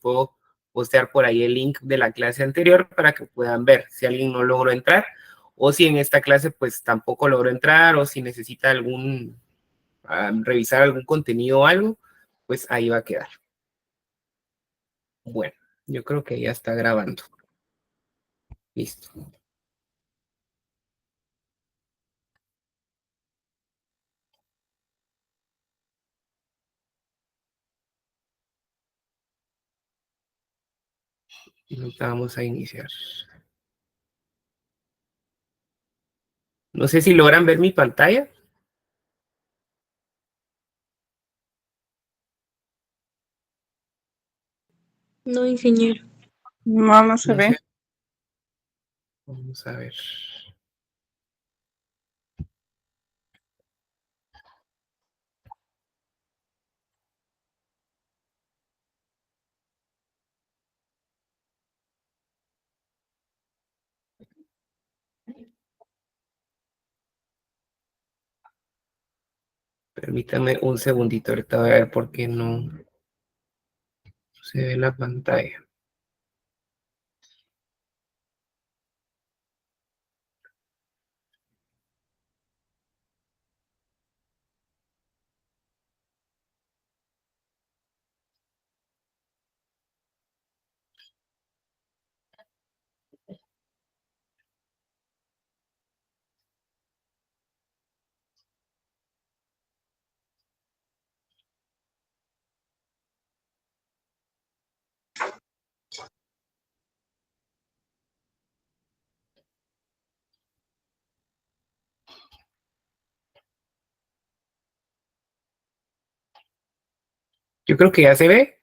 puedo postear por ahí el link de la clase anterior para que puedan ver si alguien no logró entrar o si en esta clase pues tampoco logró entrar o si necesita revisar algún contenido o algo, pues ahí va a quedar. Bueno, yo creo que ya está grabando. Listo. Vamos a iniciar. No sé si logran ver mi pantalla. No, ingeniero. No se ve. Vamos a ver. Permítame un segundito, ahorita voy a ver por qué no se ve la pantalla. Yo creo que ya se ve.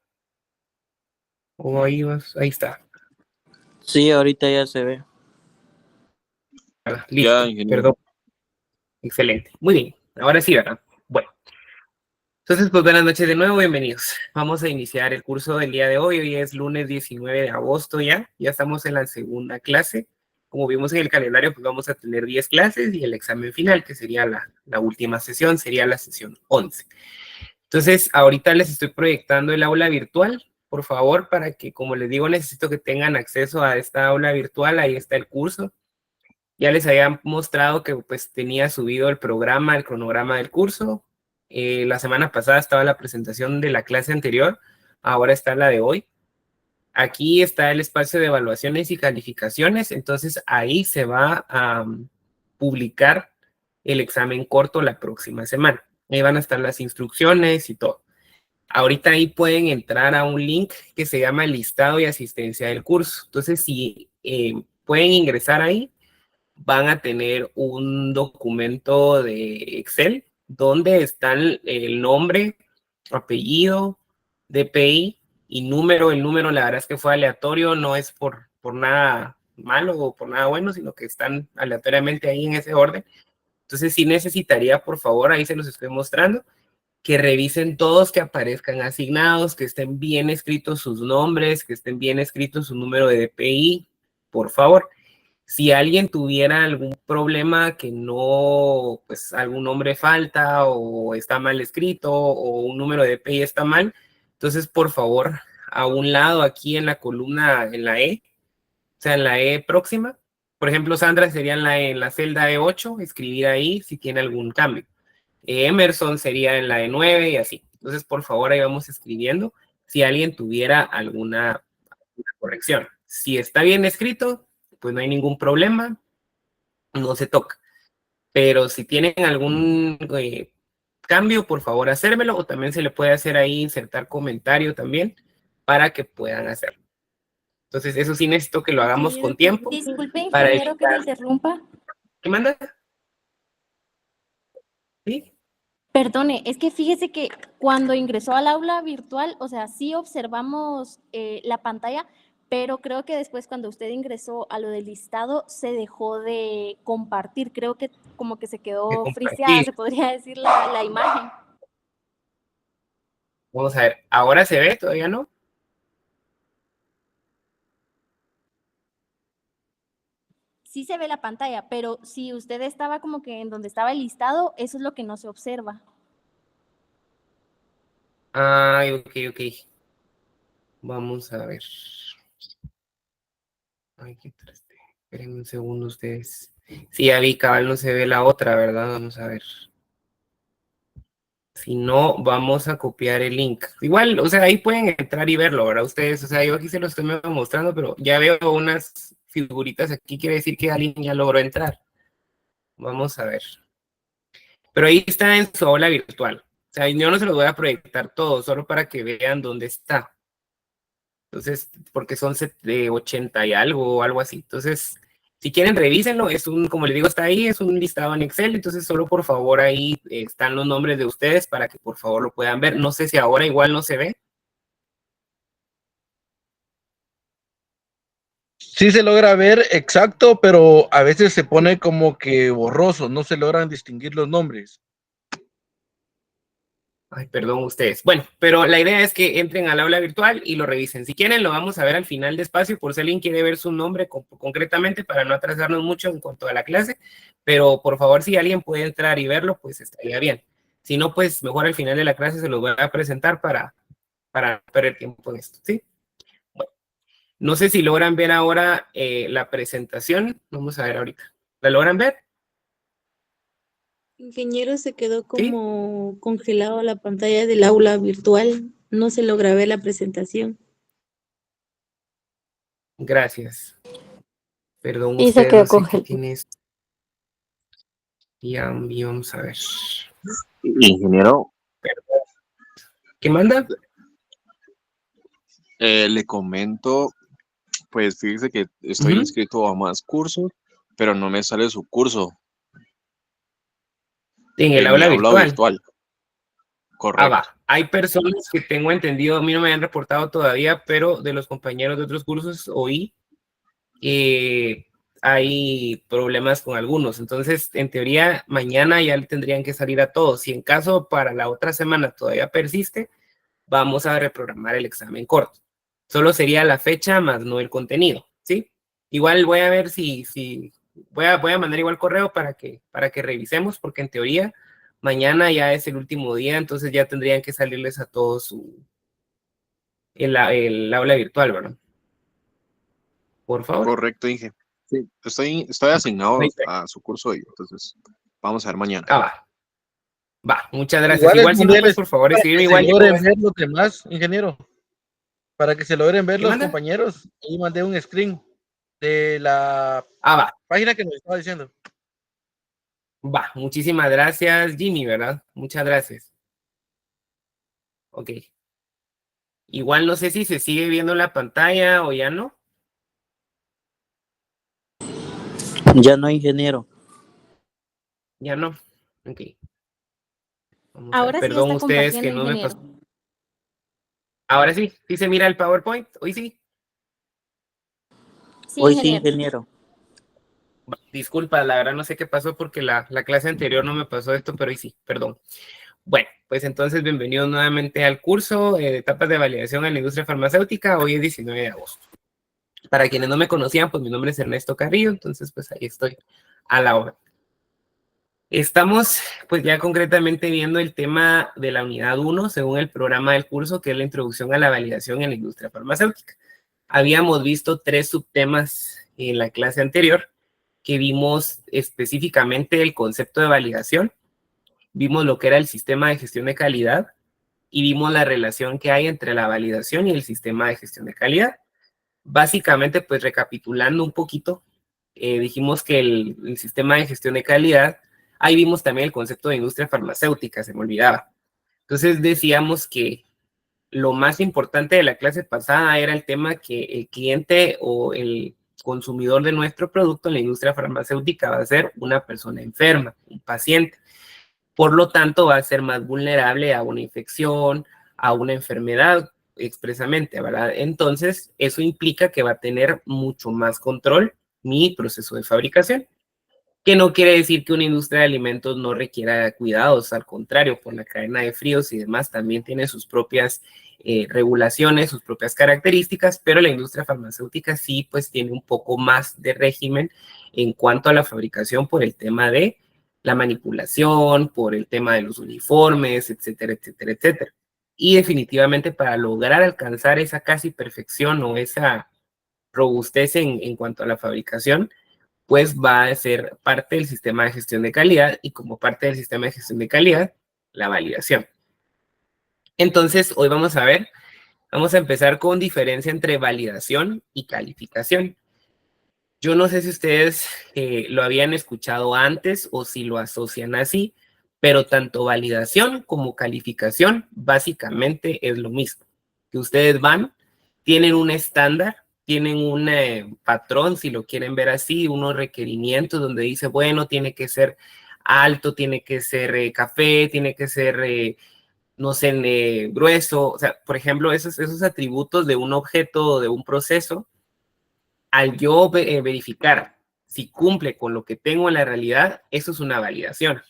O ahí está. Sí, ahorita ya se ve. Listo, perdón. Excelente. Muy bien. Ahora sí, ¿verdad? Bueno. Entonces, pues buenas noches de nuevo, bienvenidos. Vamos a iniciar el curso del día de hoy. Hoy es lunes 19 de agosto ya. Ya estamos en la segunda clase. Como vimos en el calendario, pues vamos a tener 10 clases y el examen final, que sería la última sesión, sería la sesión 11. Entonces, ahorita les estoy proyectando el aula virtual, por favor, para que, como les digo, necesito que tengan acceso a esta aula virtual. Ahí está el curso. Ya les había mostrado que pues tenía subido el programa, el cronograma del curso. La semana pasada estaba la presentación de la clase anterior, ahora está la de hoy. Aquí está el espacio de evaluaciones y calificaciones, entonces ahí se va a publicar el examen corto la próxima semana. Ahí van a estar las instrucciones y todo. Ahorita ahí pueden entrar a un link que se llama listado y asistencia del curso. Entonces, si pueden ingresar ahí, van a tener un documento de Excel donde están el nombre, apellido, DPI y número. El número, la verdad es que fue aleatorio, no es por nada malo o por nada bueno, sino que están aleatoriamente ahí en ese orden. Entonces sí necesitaría, por favor, ahí se los estoy mostrando, que revisen todos, que aparezcan asignados, que estén bien escritos sus nombres, que estén bien escritos su número de DPI, por favor. Si alguien tuviera algún problema que no, pues algún nombre falta o está mal escrito o un número de DPI está mal, entonces por favor, a un lado aquí en la columna, en la E, o sea, en la E próxima, por ejemplo, Sandra sería en la celda E8, escribir ahí si tiene algún cambio. Emerson sería en la E9 y así. Entonces, por favor, ahí vamos escribiendo si alguien tuviera alguna corrección. Si está bien escrito, pues no hay ningún problema, no se toca. Pero si tienen algún cambio, por favor, hacérmelo, o también se le puede hacer ahí, insertar comentario también, para que puedan hacerlo. Entonces, eso sí necesito que lo hagamos con tiempo. Disculpe, ingeniero, que me interrumpa. ¿Qué manda? ¿Sí? Perdone, es que fíjese que cuando ingresó al aula virtual, o sea, sí observamos la pantalla, pero creo que después cuando usted ingresó a lo del listado se dejó de compartir. Creo que como que se quedó friseada, se podría decir, la imagen. Vamos a ver, ¿ahora se ve? ¿Todavía no? Sí se ve la pantalla, pero si usted estaba como que en donde estaba el listado, eso es lo que no se observa. Ay, ok. Vamos a ver. Ay, qué triste. Esperen un segundo ustedes. Sí, ya vi, cabal, no se ve la otra, ¿verdad? Vamos a ver. Si no, vamos a copiar el link. Igual, o sea, ahí pueden entrar y verlo, ¿verdad? Ustedes, o sea, yo aquí se lo estoy mostrando, pero ya veo unas figuritas aquí, quiere decir que alguien ya logró entrar. Vamos a ver. Pero ahí está en su aula virtual. O sea, yo no se los voy a proyectar todo, solo para que vean dónde está. Entonces, porque son de 80 y algo o algo así. Entonces, si quieren, revísenlo. Es un, como les digo, está ahí, es un listado en Excel. Entonces, solo por favor, ahí están los nombres de ustedes para que por favor lo puedan ver. No sé si ahora igual no se ve. Sí se logra ver exacto, pero a veces se pone como que borroso, no se logran distinguir los nombres. Ay, perdón ustedes. Bueno, pero la idea es que entren al aula virtual y lo revisen. Si quieren, lo vamos a ver al final despacio, por si alguien quiere ver su nombre concretamente, para no atrasarnos mucho en cuanto a la clase. Pero por favor, si alguien puede entrar y verlo, pues estaría bien. Si no, pues mejor al final de la clase se los voy a presentar para no perder tiempo en esto, ¿sí? Bueno, no sé si logran ver ahora la presentación. Vamos a ver ahorita. ¿La logran ver? Ingeniero, se quedó ¿Sí? como congelado la pantalla del aula virtual. No se logra ver la presentación. Gracias. Perdón, Y se ustedes, quedó no sé qué congelado. tiene esto. Y vamos a ver. Ingeniero, ¿Qué manda? le comento, pues fíjese que estoy Ujú. inscrito a más cursos, pero no me sale su curso En el en mi aula aula virtual. virtual. Ah, Correcto. va. Hay personas que tengo entendido, a mí no me han reportado todavía, pero de los compañeros de otros cursos oí que hay problemas con algunos. Entonces, en teoría, mañana ya le tendrían que salir a todos. Si en caso para la otra semana todavía persiste, vamos a reprogramar el examen corto. Solo sería la fecha más no el contenido, ¿sí? Igual voy a ver si voy a mandar igual correo para que revisemos, porque en teoría mañana ya es el último día, entonces ya tendrían que salirles a todos el aula virtual, ¿verdad? Por favor. Correcto, Inge. Sí, estoy asignado Ahí está. a su curso hoy, entonces vamos a ver mañana. Ah, va. Va, muchas gracias. Igual Igual si no, pues por favor, para escribirme que se igual. logren ver los demás, ingeniero, para que se logren ver ¿Qué los manda? compañeros. Ahí mandé un screen de la Ah, va. página que nos estaba diciendo. Va, muchísimas gracias, Jimmy, ¿verdad? Muchas gracias. Ok. Igual no sé si se sigue viendo la pantalla o ya no. Ya no, ingeniero. Ya no. Ok. Vamos a ver. Ahora sí Perdón está ustedes que compartiendo, no me ingeniero. pasó. Ahora sí, sí se mira el PowerPoint. Hoy sí. Sí, Hoy sí, ingeniero. ingeniero. Disculpa, la verdad no sé qué pasó porque la clase anterior no me pasó esto, pero hoy sí, perdón. Bueno, pues entonces bienvenidos nuevamente al curso de etapas de validación en la industria farmacéutica. Hoy es 19 de agosto. Para quienes no me conocían, pues mi nombre es Ernesto Carrillo, entonces pues ahí estoy a la hora. Estamos pues ya concretamente viendo el tema de la unidad 1 según el programa del curso, que es la introducción a la validación en la industria farmacéutica. Habíamos visto 3 subtemas en la clase anterior, que vimos específicamente el concepto de validación, vimos lo que era el sistema de gestión de calidad y vimos la relación que hay entre la validación y el sistema de gestión de calidad. Básicamente, pues recapitulando un poquito, dijimos que el sistema de gestión de calidad, ahí vimos también el concepto de industria farmacéutica, se me olvidaba. Entonces decíamos que lo más importante de la clase pasada era el tema que el cliente o el consumidor de nuestro producto en la industria farmacéutica va a ser una persona enferma, un paciente. Por lo tanto, va a ser más vulnerable a una infección, a una enfermedad expresamente, ¿verdad? Entonces, eso implica que va a tener mucho más control mi proceso de fabricación, que no quiere decir que una industria de alimentos no requiera cuidados, al contrario, por la cadena de fríos y demás, también tiene sus propias regulaciones, sus propias características, pero la industria farmacéutica sí, pues tiene un poco más de régimen en cuanto a la fabricación por el tema de la manipulación, por el tema de los uniformes, etcétera, etcétera, etcétera. Y definitivamente para lograr alcanzar esa casi perfección o esa robustez en cuanto a la fabricación, pues va a ser parte del sistema de gestión de calidad y como parte del sistema de gestión de calidad, la validación. Entonces, hoy vamos a empezar con diferencia entre validación y calificación. Yo no sé si ustedes lo habían escuchado antes o si lo asocian así, pero tanto validación como calificación básicamente es lo mismo. Que ustedes van, tienen un estándar, tienen un patrón, si lo quieren ver así, unos requerimientos donde dice, bueno, tiene que ser alto, tiene que ser café, tiene que ser, no sé, grueso. O sea, por ejemplo, esos atributos de un objeto o de un proceso, al yo verificar si cumple con lo que tengo en la realidad, eso es una validación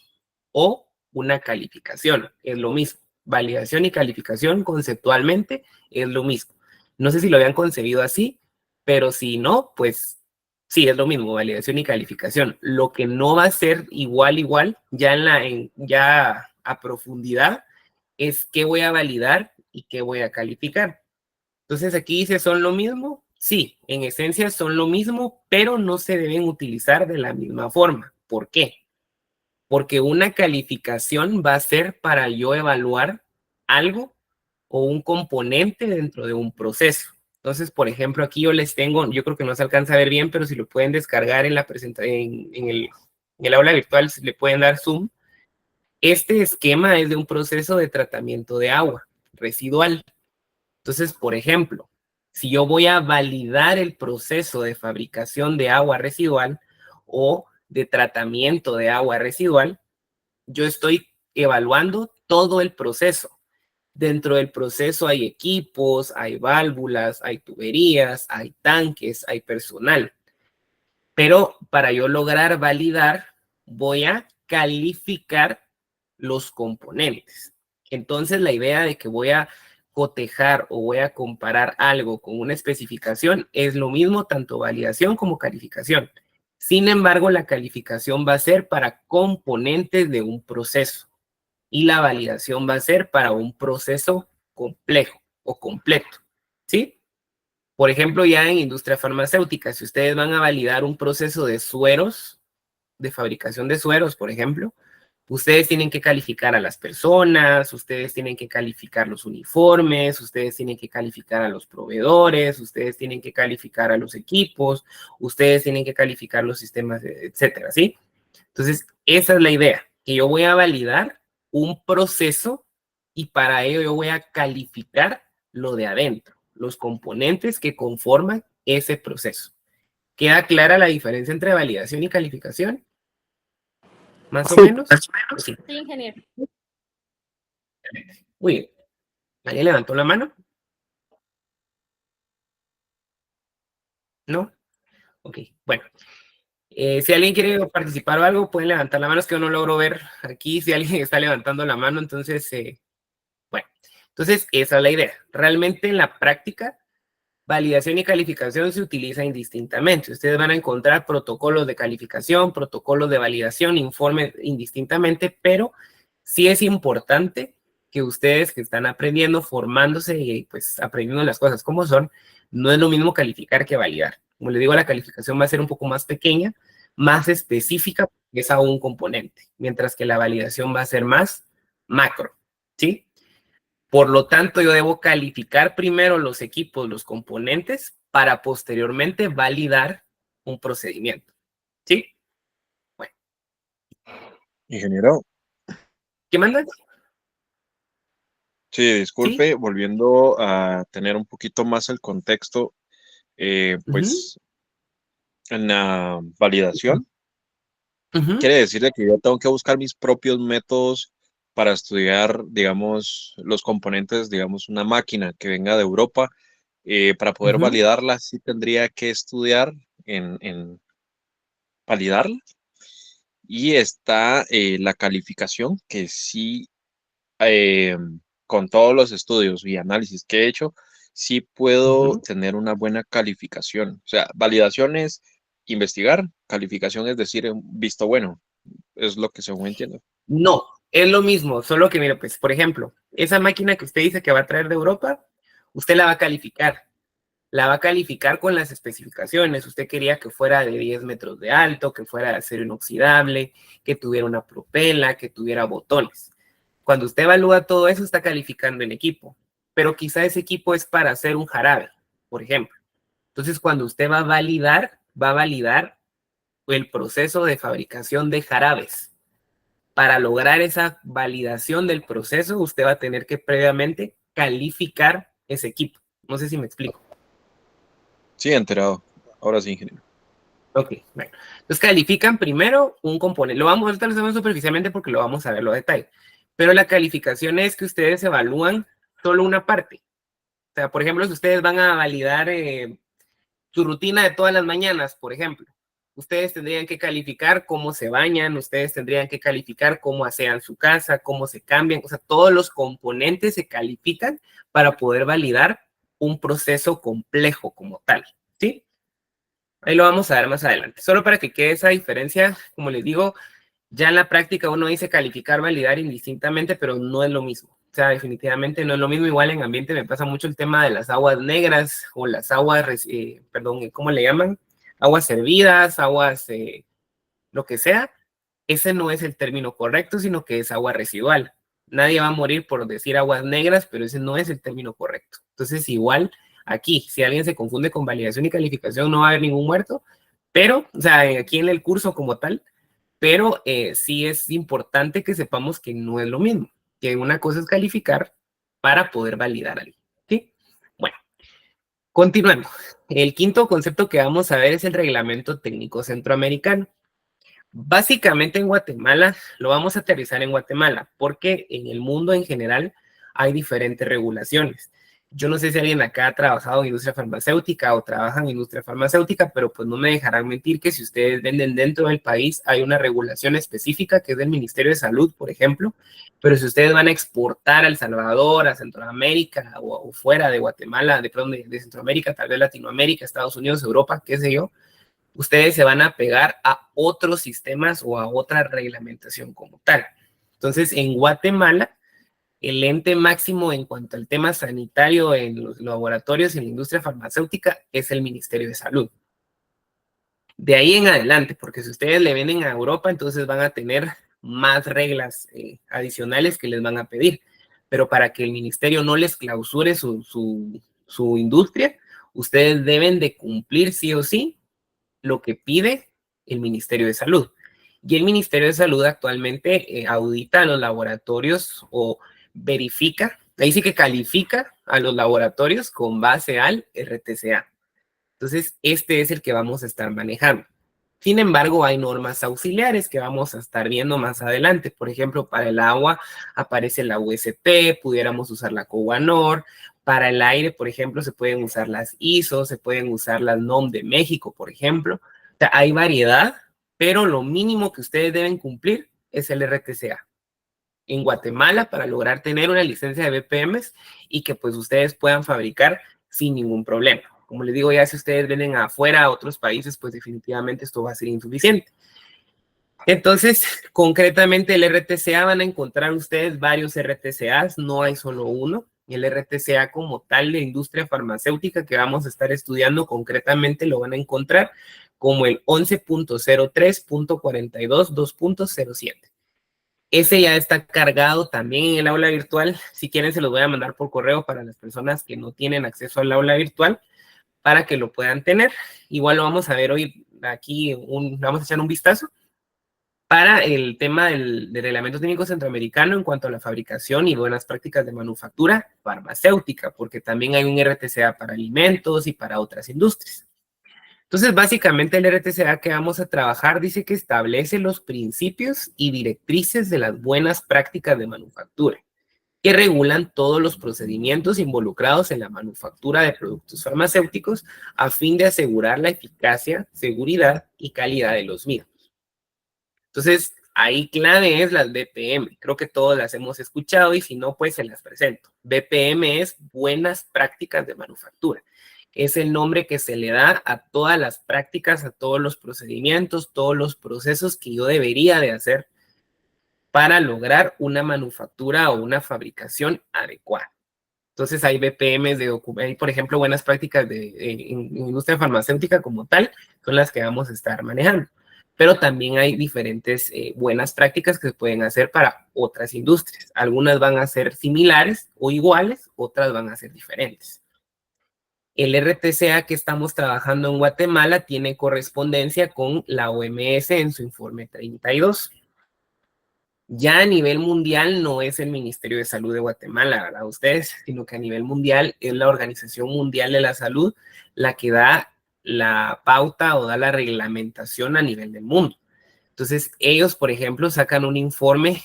o una calificación, es lo mismo. Validación y calificación conceptualmente es lo mismo. No sé si lo habían concebido así, pero si no, pues sí, es lo mismo, validación y calificación. Lo que no va a ser igual, ya a profundidad, es qué voy a validar y qué voy a calificar. Entonces aquí dice, ¿son lo mismo? Sí, en esencia son lo mismo, pero no se deben utilizar de la misma forma. ¿Por qué? Porque una calificación va a ser para yo evaluar algo o un componente dentro de un proceso. Entonces, por ejemplo, aquí yo les tengo, yo creo que no se alcanza a ver bien, pero si lo pueden descargar en la presentación, en el aula virtual, si le pueden dar zoom. Este esquema es de un proceso de tratamiento de agua residual. Entonces, por ejemplo, si yo voy a validar el proceso de fabricación de agua residual o de tratamiento de agua residual, yo estoy evaluando todo el proceso. Dentro del proceso hay equipos, hay válvulas, hay tuberías, hay tanques, hay personal. Pero para yo lograr validar, voy a calificar los componentes. Entonces, la idea de que voy a cotejar o voy a comparar algo con una especificación es lo mismo, tanto validación como calificación. Sin embargo, la calificación va a ser para componentes de un proceso y la validación va a ser para un proceso complejo o completo, ¿sí? Por ejemplo, ya en industria farmacéutica, si ustedes van a validar un proceso de sueros, de fabricación de sueros, por ejemplo, ustedes tienen que calificar a las personas, ustedes tienen que calificar los uniformes, ustedes tienen que calificar a los proveedores, ustedes tienen que calificar a los equipos, ustedes tienen que calificar los sistemas, etcétera, ¿sí? Entonces, esa es la idea, que yo voy a validar un proceso y para ello yo voy a calificar lo de adentro, los componentes que conforman ese proceso. ¿Queda clara la diferencia entre validación y calificación? ¿Más o menos? Sí. Sí, ingeniero. Muy bien. ¿Alguien levantó la mano? ¿No? Ok, bueno. Si alguien quiere participar o algo, pueden levantar la mano. Es que yo no logro ver aquí si alguien está levantando la mano. Entonces, bueno. Entonces, esa es la idea. Realmente en la práctica, validación y calificación se utilizan indistintamente. Ustedes van a encontrar protocolos de calificación, protocolos de validación, informes indistintamente, pero sí es importante que ustedes que están aprendiendo, formándose y pues aprendiendo las cosas como son, no es lo mismo calificar que validar. Como les digo, la calificación va a ser un poco más pequeña, más específica, porque es a un componente, mientras que la validación va a ser más macro, ¿sí? Por lo tanto, yo debo calificar primero los equipos, los componentes, para posteriormente validar un procedimiento. ¿Sí? Bueno. Ingeniero, ¿Qué mandas? sí, disculpe, volviendo a tener un poquito más el contexto, pues en la validación, quiere decir de que yo tengo que buscar mis propios métodos para estudiar, digamos, los componentes, digamos, una máquina que venga de Europa, para poder validarla, sí tendría que estudiar en validarla. Y está la calificación, que sí, eh, con todos los estudios y análisis que he hecho, sí puedo tener una buena calificación. O sea, validación es investigar, calificación es decir, un visto bueno, es lo que según entiendo. No, Es lo mismo, solo que, mire, pues, por ejemplo, esa máquina que usted dice que va a traer de Europa, usted la va a calificar. La va a calificar con las especificaciones. Usted quería que fuera de 10 metros de alto, que fuera de acero inoxidable, que tuviera una propela, que tuviera botones. Cuando usted evalúa todo eso, está calificando el equipo. Pero quizá ese equipo es para hacer un jarabe, por ejemplo. Entonces, cuando usted va a validar el proceso de fabricación de jarabes. Para lograr esa validación del proceso, usted va a tener que previamente calificar ese equipo. No sé si me explico. Sí, enterado. Ahora sí, ingeniero. Ok, bueno. Entonces califican primero un componente. Ahorita lo hacemos superficialmente porque lo vamos a verlo a detalle. Pero la calificación es que ustedes evalúan solo una parte. O sea, por ejemplo, si ustedes van a validar su rutina de todas las mañanas, por ejemplo, ustedes tendrían que calificar cómo se bañan, ustedes tendrían que calificar cómo asean su casa, cómo se cambian, o sea, todos los componentes se califican para poder validar un proceso complejo como tal, ¿sí? Ahí lo vamos a ver más adelante. Solo para que quede esa diferencia, como les digo, ya en la práctica uno dice calificar, validar indistintamente, pero no es lo mismo. O sea, definitivamente no es lo mismo. Igual en ambiente me pasa mucho el tema de las aguas negras o las aguas, perdón, ¿cómo le llaman? Aguas servidas, aguas, lo que sea. Ese no es el término correcto, sino que es agua residual. Nadie va a morir por decir aguas negras, pero ese no es el término correcto. Entonces, igual aquí, si alguien se confunde con validación y calificación, no va a haber ningún muerto, pero, o sea, aquí en el curso como tal, pero sí es importante que sepamos que no es lo mismo, que una cosa es calificar para poder validar algo, ¿sí? Bueno, continuando. El quinto concepto que vamos a ver es el Reglamento Técnico Centroamericano. Básicamente en Guatemala, lo vamos a aterrizar en Guatemala, porque en el mundo en general hay diferentes regulaciones. Yo no sé si alguien acá ha trabajado en industria farmacéutica o trabaja en industria farmacéutica, pero pues no me dejarán mentir que si ustedes venden dentro del país, hay una regulación específica que es del Ministerio de Salud, por ejemplo, pero si ustedes van a exportar a El Salvador, a Centroamérica o fuera de Guatemala, de Centroamérica, tal vez Latinoamérica, Estados Unidos, Europa, qué sé yo, ustedes se van a pegar a otros sistemas o a otra reglamentación como tal. Entonces, en Guatemala, el ente máximo en cuanto al tema sanitario en los laboratorios y en la industria farmacéutica es el Ministerio de Salud. De ahí en adelante, porque si ustedes le venden a Europa, entonces van a tener más reglas adicionales que les van a pedir. Pero para que el ministerio no les clausure su industria, ustedes deben de cumplir sí o sí lo que pide el Ministerio de Salud. Y el Ministerio de Salud actualmente audita a los laboratorios o verifica, ahí sí que califica a los laboratorios con base al RTCA. Entonces, este es el que vamos a estar manejando. Sin embargo, hay normas auxiliares que vamos a estar viendo más adelante. Por ejemplo, para el agua aparece la USP, pudiéramos usar la COGUANOR. Para el aire, por ejemplo, se pueden usar las ISO, se pueden usar las NOM de México, por ejemplo. O sea, hay variedad, pero lo mínimo que ustedes deben cumplir es el RTCA. En Guatemala, para lograr tener una licencia de BPMs y que pues ustedes puedan fabricar sin ningún problema. Como les digo, ya si ustedes vienen afuera a otros países, pues definitivamente esto va a ser insuficiente. Entonces, concretamente el RTCA van a encontrar ustedes varios RTCAs, no hay solo uno. El RTCA como tal de industria farmacéutica que vamos a estar estudiando concretamente lo van a encontrar como el 11.03.42.2.07. Ese ya está cargado también en el aula virtual. Si quieren, se los voy a mandar por correo para las personas que no tienen acceso al aula virtual para que lo puedan tener. Igual lo vamos a ver hoy aquí, vamos a echar un vistazo para el tema del Reglamento Técnico Centroamericano en cuanto a la fabricación y buenas prácticas de manufactura farmacéutica, porque también hay un RTCA para alimentos y para otras industrias. Entonces, básicamente el RTCA que vamos a trabajar dice que establece los principios y directrices de las buenas prácticas de manufactura, que regulan todos los procedimientos involucrados en la manufactura de productos farmacéuticos a fin de asegurar la eficacia, seguridad y calidad de los mismos. Entonces, ahí clave es las BPM. Creo que todas las hemos escuchado y si no, pues se las presento. BPM es buenas prácticas de manufactura. Es el nombre que se le da a todas las prácticas, a todos los procedimientos, todos los procesos que yo debería de hacer para lograr una manufactura o una fabricación adecuada. Entonces hay BPMs hay, por ejemplo, buenas prácticas en industria farmacéutica como tal, son las que vamos a estar manejando. Pero también hay diferentes buenas prácticas que se pueden hacer para otras industrias. Algunas van a ser similares o iguales, otras van a ser diferentes. El RTCA que estamos trabajando en Guatemala tiene correspondencia con la OMS en su informe 32. Ya a nivel mundial no es el Ministerio de Salud de Guatemala, ¿verdad? Ustedes, sino que a nivel mundial es la Organización Mundial de la Salud la que da la pauta o da la reglamentación a nivel del mundo. Entonces, ellos, por ejemplo, sacan un informe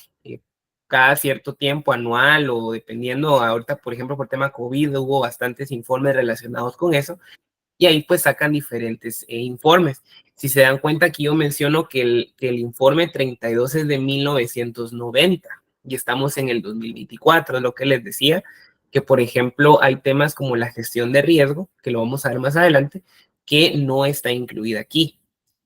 cada cierto tiempo, anual, o dependiendo, ahorita, por ejemplo, por tema COVID, hubo bastantes informes relacionados con eso, y ahí pues sacan diferentes informes. Si se dan cuenta, aquí yo menciono que el informe 32 es de 1990 y estamos en el 2024, es lo que les decía, que por ejemplo hay temas como la gestión de riesgo, que lo vamos a ver más adelante, que no está incluida aquí,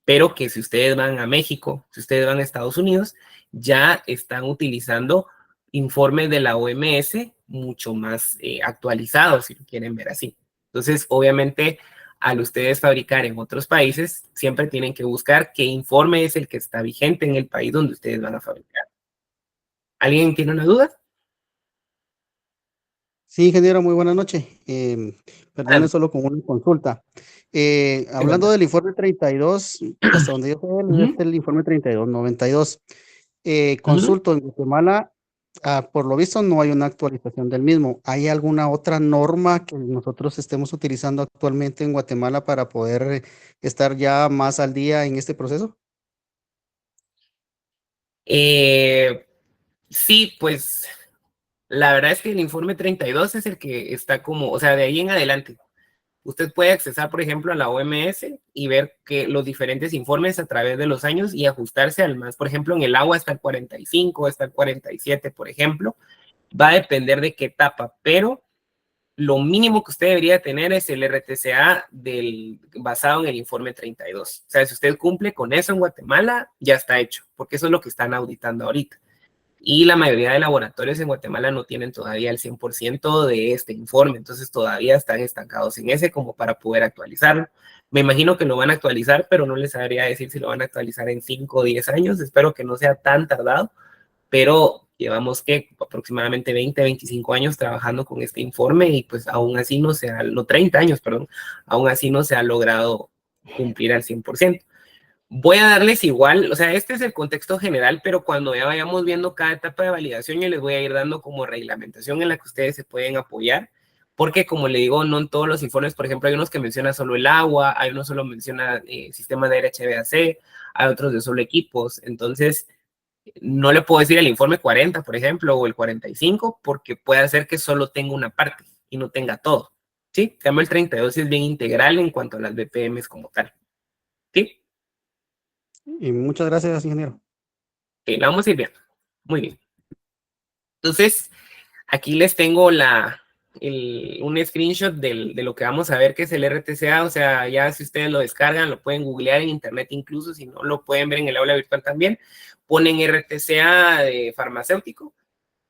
pero que si ustedes van a México, si ustedes van a Estados Unidos, ya están utilizando informes de la OMS mucho más actualizados, si lo quieren ver así. Entonces, obviamente, al ustedes fabricar en otros países, siempre tienen que buscar qué informe es el que está vigente en el país donde ustedes van a fabricar. ¿Alguien tiene una duda? Sí, ingeniero, muy buenas noches. Perdone, solo con una consulta. Hablando del informe 32, hasta donde yo sé, es el informe 3292. Consulto en Guatemala, por lo visto no hay una actualización del mismo. ¿Hay alguna otra norma que nosotros estemos utilizando actualmente en Guatemala para poder estar ya más al día en este proceso? Sí, pues la verdad es que el informe 32 es el que está como, o sea, de ahí en adelante. Usted puede accesar, por ejemplo, a la OMS y ver que los diferentes informes a través de los años y ajustarse al más. Por ejemplo, en el agua está el 45, está el 47, por ejemplo. Va a depender de qué etapa, pero lo mínimo que usted debería tener es el RTCA basado en el informe 32. O sea, si usted cumple con eso en Guatemala, ya está hecho, porque eso es lo que están auditando ahorita. Y la mayoría de laboratorios en Guatemala no tienen todavía el 100% de este informe, entonces todavía están estancados en ese como para poder actualizarlo. Me imagino que lo van a actualizar, pero no les sabría decir si lo van a actualizar en 5 o 10 años. Espero que no sea tan tardado, pero llevamos que aproximadamente 20, 25 años trabajando con este informe y pues aún así no 30 años, perdón, aún así no se ha logrado cumplir al 100%. Voy a darles igual, o sea, este es el contexto general, pero cuando ya vayamos viendo cada etapa de validación, yo les voy a ir dando como reglamentación en la que ustedes se pueden apoyar, porque como le digo, no en todos los informes, por ejemplo, hay unos que mencionan solo el agua, hay unos solo mencionan sistemas de HVAC, hay otros de solo equipos, entonces no le puedo decir el informe 40, por ejemplo, o el 45, porque puede ser que solo tenga una parte y no tenga todo, ¿sí? En cambio, el 32 es bien integral en cuanto a las BPMs como tal, ¿sí? Y muchas gracias, ingeniero. La vamos a ir viendo. Muy bien. Entonces, aquí les tengo un screenshot de lo que vamos a ver que es el RTCA. O sea, ya si ustedes lo descargan, lo pueden googlear en internet incluso, si no lo pueden ver en el aula virtual también. Ponen RTCA de farmacéutico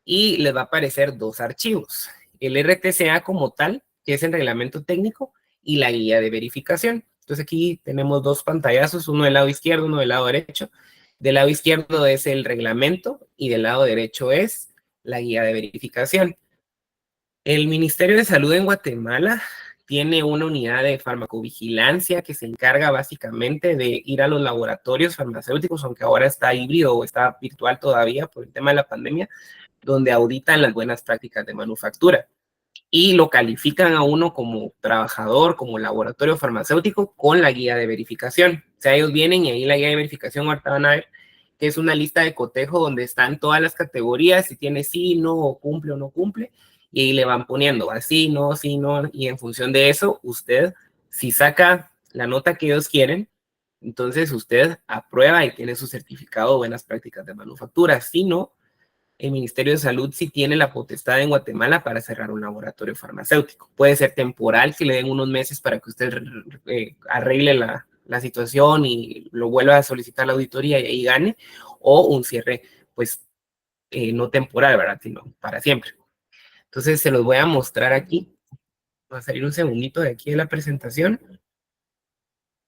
y les va a aparecer dos archivos. El RTCA como tal, que es el reglamento técnico, y la guía de verificación. Entonces aquí tenemos dos pantallazos, uno del lado izquierdo, uno del lado derecho. Del lado izquierdo es el reglamento y del lado derecho es la guía de verificación. El Ministerio de Salud en Guatemala tiene una unidad de farmacovigilancia que se encarga básicamente de ir a los laboratorios farmacéuticos, aunque ahora está híbrido o está virtual todavía por el tema de la pandemia, donde auditan las buenas prácticas de manufactura y lo califican a uno como trabajador, como laboratorio farmacéutico con la guía de verificación. O sea, ellos vienen y ahí la guía de verificación ahorita van a ver que es una lista de cotejo donde están todas las categorías, si tiene sí, no, o cumple o no cumple, y ahí le van poniendo así, no, sí, no, y en función de eso, usted, si saca la nota que ellos quieren, entonces usted aprueba y tiene su certificado de buenas prácticas de manufactura. Si no, el Ministerio de Salud sí tiene la potestad en Guatemala para cerrar un laboratorio farmacéutico. Puede ser temporal, que le den unos meses para que usted arregle la situación y lo vuelva a solicitar la auditoría y ahí gane, o un cierre pues no temporal, ¿verdad? Sino para siempre. Entonces se los voy a mostrar aquí. Va a salir un segundito de aquí de la presentación,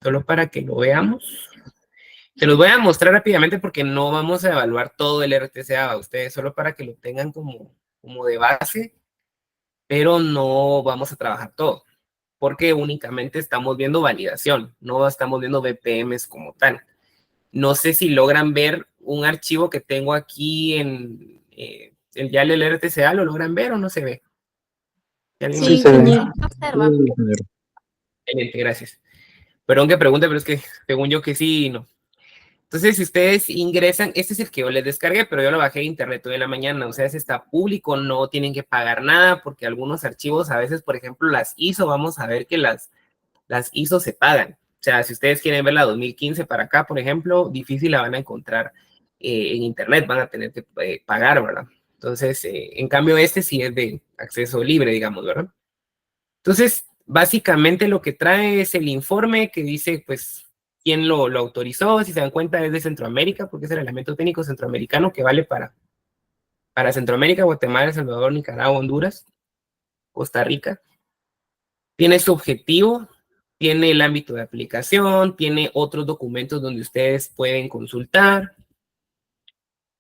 solo para que lo veamos. Se los voy a mostrar rápidamente porque no vamos a evaluar todo el RTCA a ustedes, solo para que lo tengan como de base, pero no vamos a trabajar todo, porque únicamente estamos viendo validación, no estamos viendo BPMs como tal. No sé si logran ver un archivo que tengo aquí en ya el RTCA, ¿lo logran ver o no se ve? Sí, ingeniero. Observa. Excelente, gracias. Perdón que pregunte, pero es que según yo que sí y no. Entonces, si ustedes ingresan, este es el que yo les descargué, pero yo lo bajé de internet hoy en la mañana, o sea, ese está público, no tienen que pagar nada, porque algunos archivos, a veces, por ejemplo, las ISO, vamos a ver que las ISO se pagan. O sea, si ustedes quieren ver la 2015 para acá, por ejemplo, difícil la van a encontrar en internet, van a tener que pagar, ¿verdad? Entonces, en cambio, este sí es de acceso libre, digamos, ¿verdad? Entonces, básicamente lo que trae es el informe que dice, pues, quién lo autorizó. Si se dan cuenta, es de Centroamérica, porque es el reglamento técnico centroamericano que vale para Centroamérica, Guatemala, El Salvador, Nicaragua, Honduras, Costa Rica. Tiene su objetivo, tiene el ámbito de aplicación, tiene otros documentos donde ustedes pueden consultar,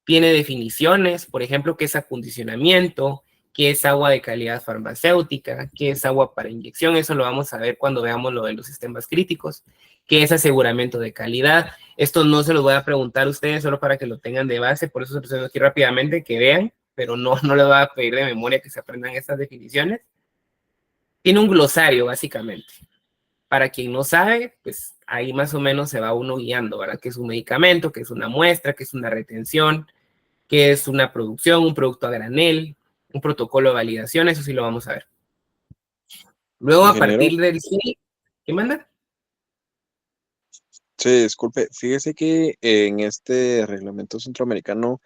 tiene definiciones, por ejemplo, qué es acondicionamiento, qué es agua de calidad farmacéutica, qué es agua para inyección, eso lo vamos a ver cuando veamos lo de los sistemas críticos, qué es aseguramiento de calidad. Esto no se los voy a preguntar a ustedes solo para que lo tengan de base, por eso se los tengo aquí rápidamente, que vean, pero no les voy a pedir de memoria que se aprendan estas definiciones. Tiene un glosario, básicamente. Para quien no sabe, pues ahí más o menos se va uno guiando, ¿verdad? ¿Qué es un medicamento? ¿Qué es una muestra? ¿Qué es una retención? ¿Qué es una producción? ¿Un producto a granel? ¿Un protocolo de validación? Eso sí lo vamos a ver. Luego, a Ingeniero. partir del sí, ¿qué manda? Sí, disculpe, fíjese que en este reglamento centroamericano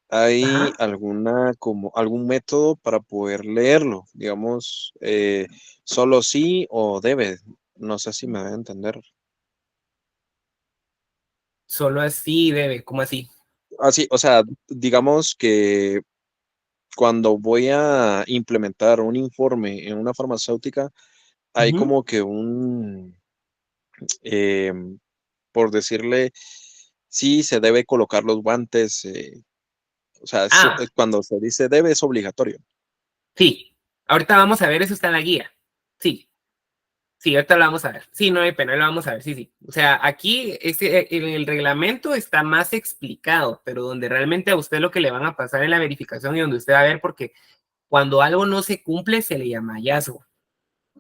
hay Ajá. algún método para poder leerlo, digamos, solo sí o debe, no sé si me voy a entender. Solo así debe, ¿cómo así? Así, o sea, digamos que cuando voy a implementar un informe en una farmacéutica, hay Ujú. como que eh, por decirle, sí se debe colocar los guantes, o sea, Ah, cuando se dice debe es obligatorio. sí. Ahorita vamos a ver, eso está en la guía. Sí. Sí, ahorita lo vamos a ver. Sí, no hay pena, lo vamos a ver. Sí, sí. O sea, aquí en el reglamento está más explicado, pero donde realmente a usted lo que le van a pasar en la verificación y donde usted va a ver, porque cuando algo no se cumple se le llama hallazgo.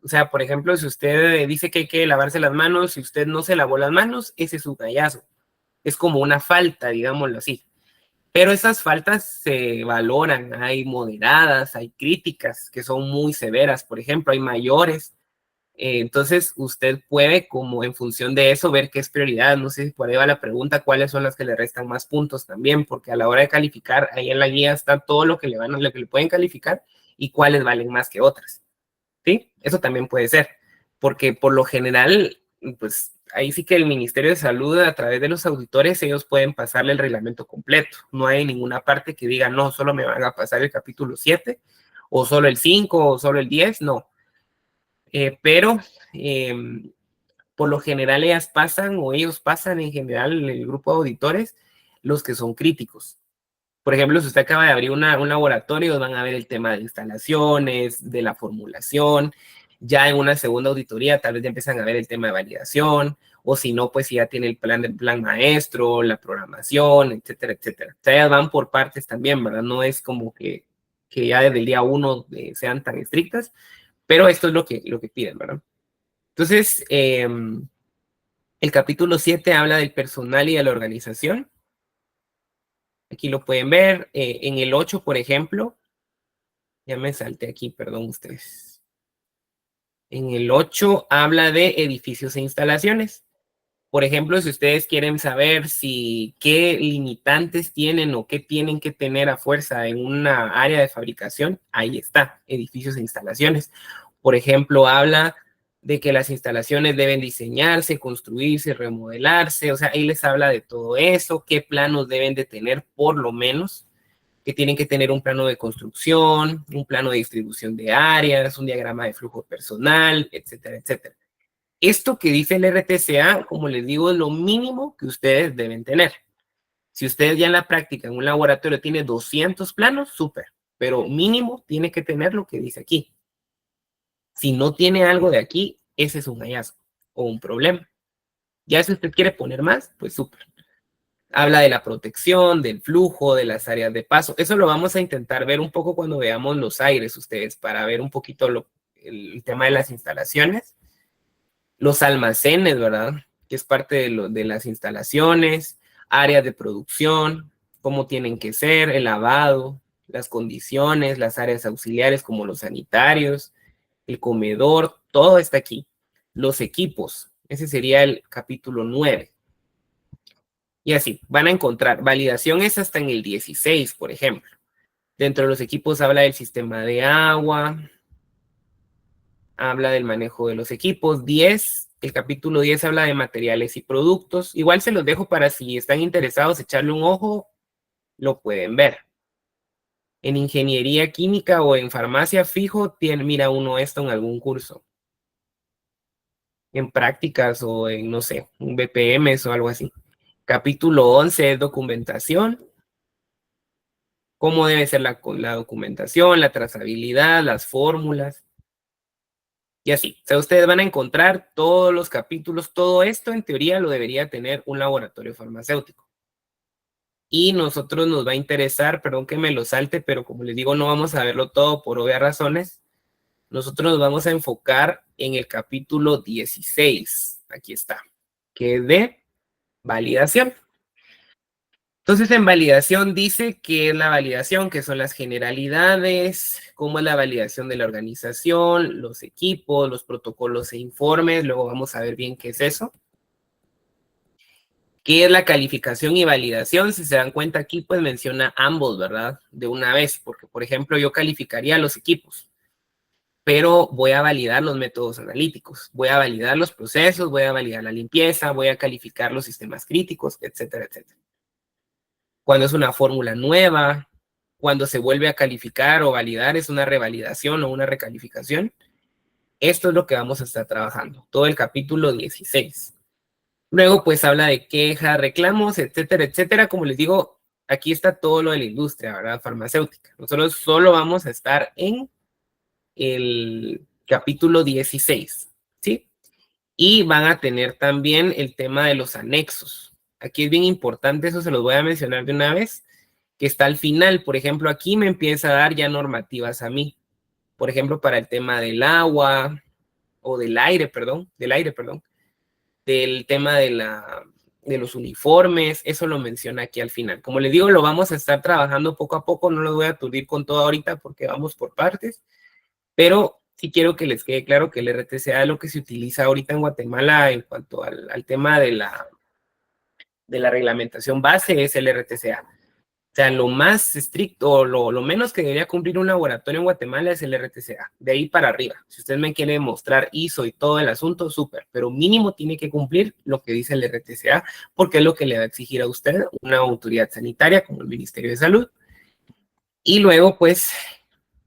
O sea, por ejemplo, si usted dice que hay que lavarse las manos, si usted no se lavó las manos, ese es un hallazgo. Es como una falta, digámoslo así. Pero esas faltas se valoran, hay moderadas, hay críticas que son muy severas, por ejemplo, hay mayores. Entonces, usted puede, como en función de eso, ver qué es prioridad. No sé si por ahí va la pregunta, cuáles son las que le restan más puntos también, porque a la hora de calificar, ahí en la guía está todo lo que lo que le pueden calificar y cuáles valen más que otras. ¿Sí? Eso también puede ser, porque por lo general, pues ahí sí que el Ministerio de Salud, a través de los auditores, ellos pueden pasarle el reglamento completo. No hay ninguna parte que diga, no, solo me van a pasar el capítulo 7, o solo el 5, o solo el 10, no. Pero por lo general ellas pasan, o ellos pasan en general, el grupo de auditores, los que son críticos. Por ejemplo, si usted acaba de abrir un laboratorio, van a ver el tema de instalaciones, de la formulación. Ya en una segunda auditoría, tal vez ya empiezan a ver el tema de validación, o si no, pues ya tiene el plan maestro, la programación, etcétera, etcétera. O sea, ya van por partes también, ¿verdad? No es como que ya desde el día 1 sean tan estrictas, pero esto es lo que piden, ¿verdad? Entonces, el capítulo 7 habla del personal y de la organización. Aquí lo pueden ver. En el 8, por ejemplo, ya me salté aquí, perdón ustedes. En el 8 habla de edificios e instalaciones. Por ejemplo, si ustedes quieren saber qué limitantes tienen o qué tienen que tener a fuerza en una área de fabricación, ahí está, edificios e instalaciones. Por ejemplo, habla de que las instalaciones deben diseñarse, construirse, remodelarse, o sea, ahí les habla de todo eso, qué planos deben de tener por lo menos. que tienen que tener un plano de construcción, un plano de distribución de áreas, un diagrama de flujo personal, etcétera, etcétera. Esto que dice el RTCA, como les digo, es lo mínimo que ustedes deben tener. Si ustedes ya en la práctica, en un laboratorio, tiene 200 planos, súper, pero mínimo tiene que tener lo que dice aquí. Si no tiene algo de aquí, ese es un hallazgo o un problema. Ya si usted quiere poner más, pues súper. Habla de la protección, del flujo, de las áreas de paso. Eso lo vamos a intentar ver un poco cuando veamos los aires ustedes, para ver un poquito el tema de las instalaciones. Los almacenes, ¿verdad? Que es parte de las instalaciones, áreas de producción, cómo tienen que ser, el lavado, las condiciones, las áreas auxiliares como los sanitarios, el comedor, todo está aquí. Los equipos, ese sería el capítulo 9. Y así, van a encontrar, validación es hasta en el 16, por ejemplo. Dentro de los equipos habla del sistema de agua, habla del manejo de los equipos. 10, el capítulo 10 habla de materiales y productos. Igual se los dejo para si están interesados echarle un ojo, lo pueden ver. En ingeniería química o en farmacia fijo, mira uno esto en algún curso. En prácticas o en, no sé, un BPM o algo así. Capítulo 11 es documentación. Cómo debe ser la documentación, la trazabilidad, las fórmulas. Y así. O sea, ustedes van a encontrar todos los capítulos. Todo esto, en teoría, lo debería tener un laboratorio farmacéutico. Y nosotros nos va a interesar, perdón que me lo salte, pero como les digo, no vamos a verlo todo por obvias razones. Nosotros nos vamos a enfocar en el capítulo 16. Aquí está. Que es de validación. Entonces, en validación dice qué es la validación, qué son las generalidades, cómo es la validación de la organización, los equipos, los protocolos e informes. Luego vamos a ver bien qué es eso. ¿Qué es la calificación y validación? Si se dan cuenta aquí, pues menciona ambos, ¿verdad? De una vez, porque, por ejemplo, yo calificaría los equipos, pero voy a validar los métodos analíticos, voy a validar los procesos, voy a validar la limpieza, voy a calificar los sistemas críticos, etcétera, etcétera. Cuando es una fórmula nueva, cuando se vuelve a calificar o validar, es una revalidación o una recalificación. Esto es lo que vamos a estar trabajando, todo el capítulo 16. Luego, pues, habla de quejas, reclamos, etcétera, etcétera. Como les digo, aquí está todo lo de la industria, ¿verdad? Farmacéutica. Nosotros solo vamos a estar en el capítulo 16, ¿sí? Y van a tener también el tema de los anexos. Aquí es bien importante, eso se los voy a mencionar de una vez, que está al final. Por ejemplo, aquí me empieza a dar ya normativas a mí. Por ejemplo, para el tema del agua, o del aire, perdón, del tema de los uniformes, eso lo menciona aquí al final. Como les digo, lo vamos a estar trabajando poco a poco, no los voy a aturdir con todo ahorita porque vamos por partes, pero sí quiero que les quede claro que el RTCA es lo que se utiliza ahorita en Guatemala en cuanto al tema de la reglamentación base, es el RTCA. O sea, lo más estricto, lo menos que debería cumplir un laboratorio en Guatemala es el RTCA, de ahí para arriba. Si usted me quiere mostrar ISO y todo el asunto, súper, pero mínimo tiene que cumplir lo que dice el RTCA, porque es lo que le va a exigir a usted una autoridad sanitaria como el Ministerio de Salud. Y luego, pues,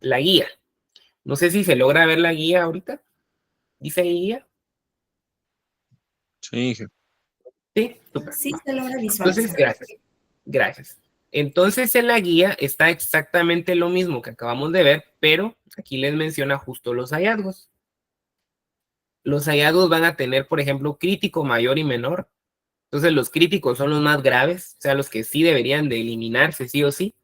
la guía. No sé si se logra ver la guía ahorita. ¿Dice guía? Sí. Sí, súper. Sí, se logra visualizar. Entonces, gracias. Entonces, en la guía está exactamente lo mismo que acabamos de ver, pero aquí les menciona justo los hallazgos. Los hallazgos van a tener, por ejemplo, crítico, mayor y menor. Entonces, los críticos son los más graves, o sea, los que sí deberían de eliminarse, sí o sí.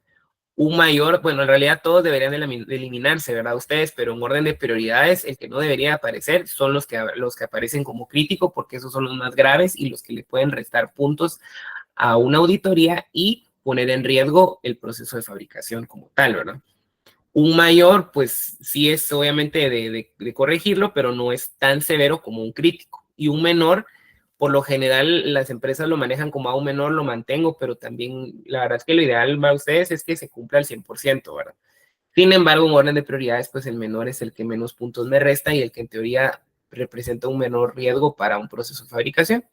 Un mayor, bueno, en realidad todos deberían de eliminarse, ¿verdad? Ustedes, pero en orden de prioridades, el que no debería aparecer son los que aparecen como crítico, porque esos son los más graves y los que le pueden restar puntos a una auditoría y poner en riesgo el proceso de fabricación como tal, ¿verdad? Un mayor, pues sí es obviamente de corregirlo, pero no es tan severo como un crítico. Y un menor, por lo general, las empresas lo manejan como a un menor, lo mantengo, pero también la verdad es que lo ideal para ustedes es que se cumpla al 100%, ¿verdad? Sin embargo, en orden de prioridades, pues el menor es el que menos puntos me resta y el que en teoría representa un menor riesgo para un proceso de fabricación.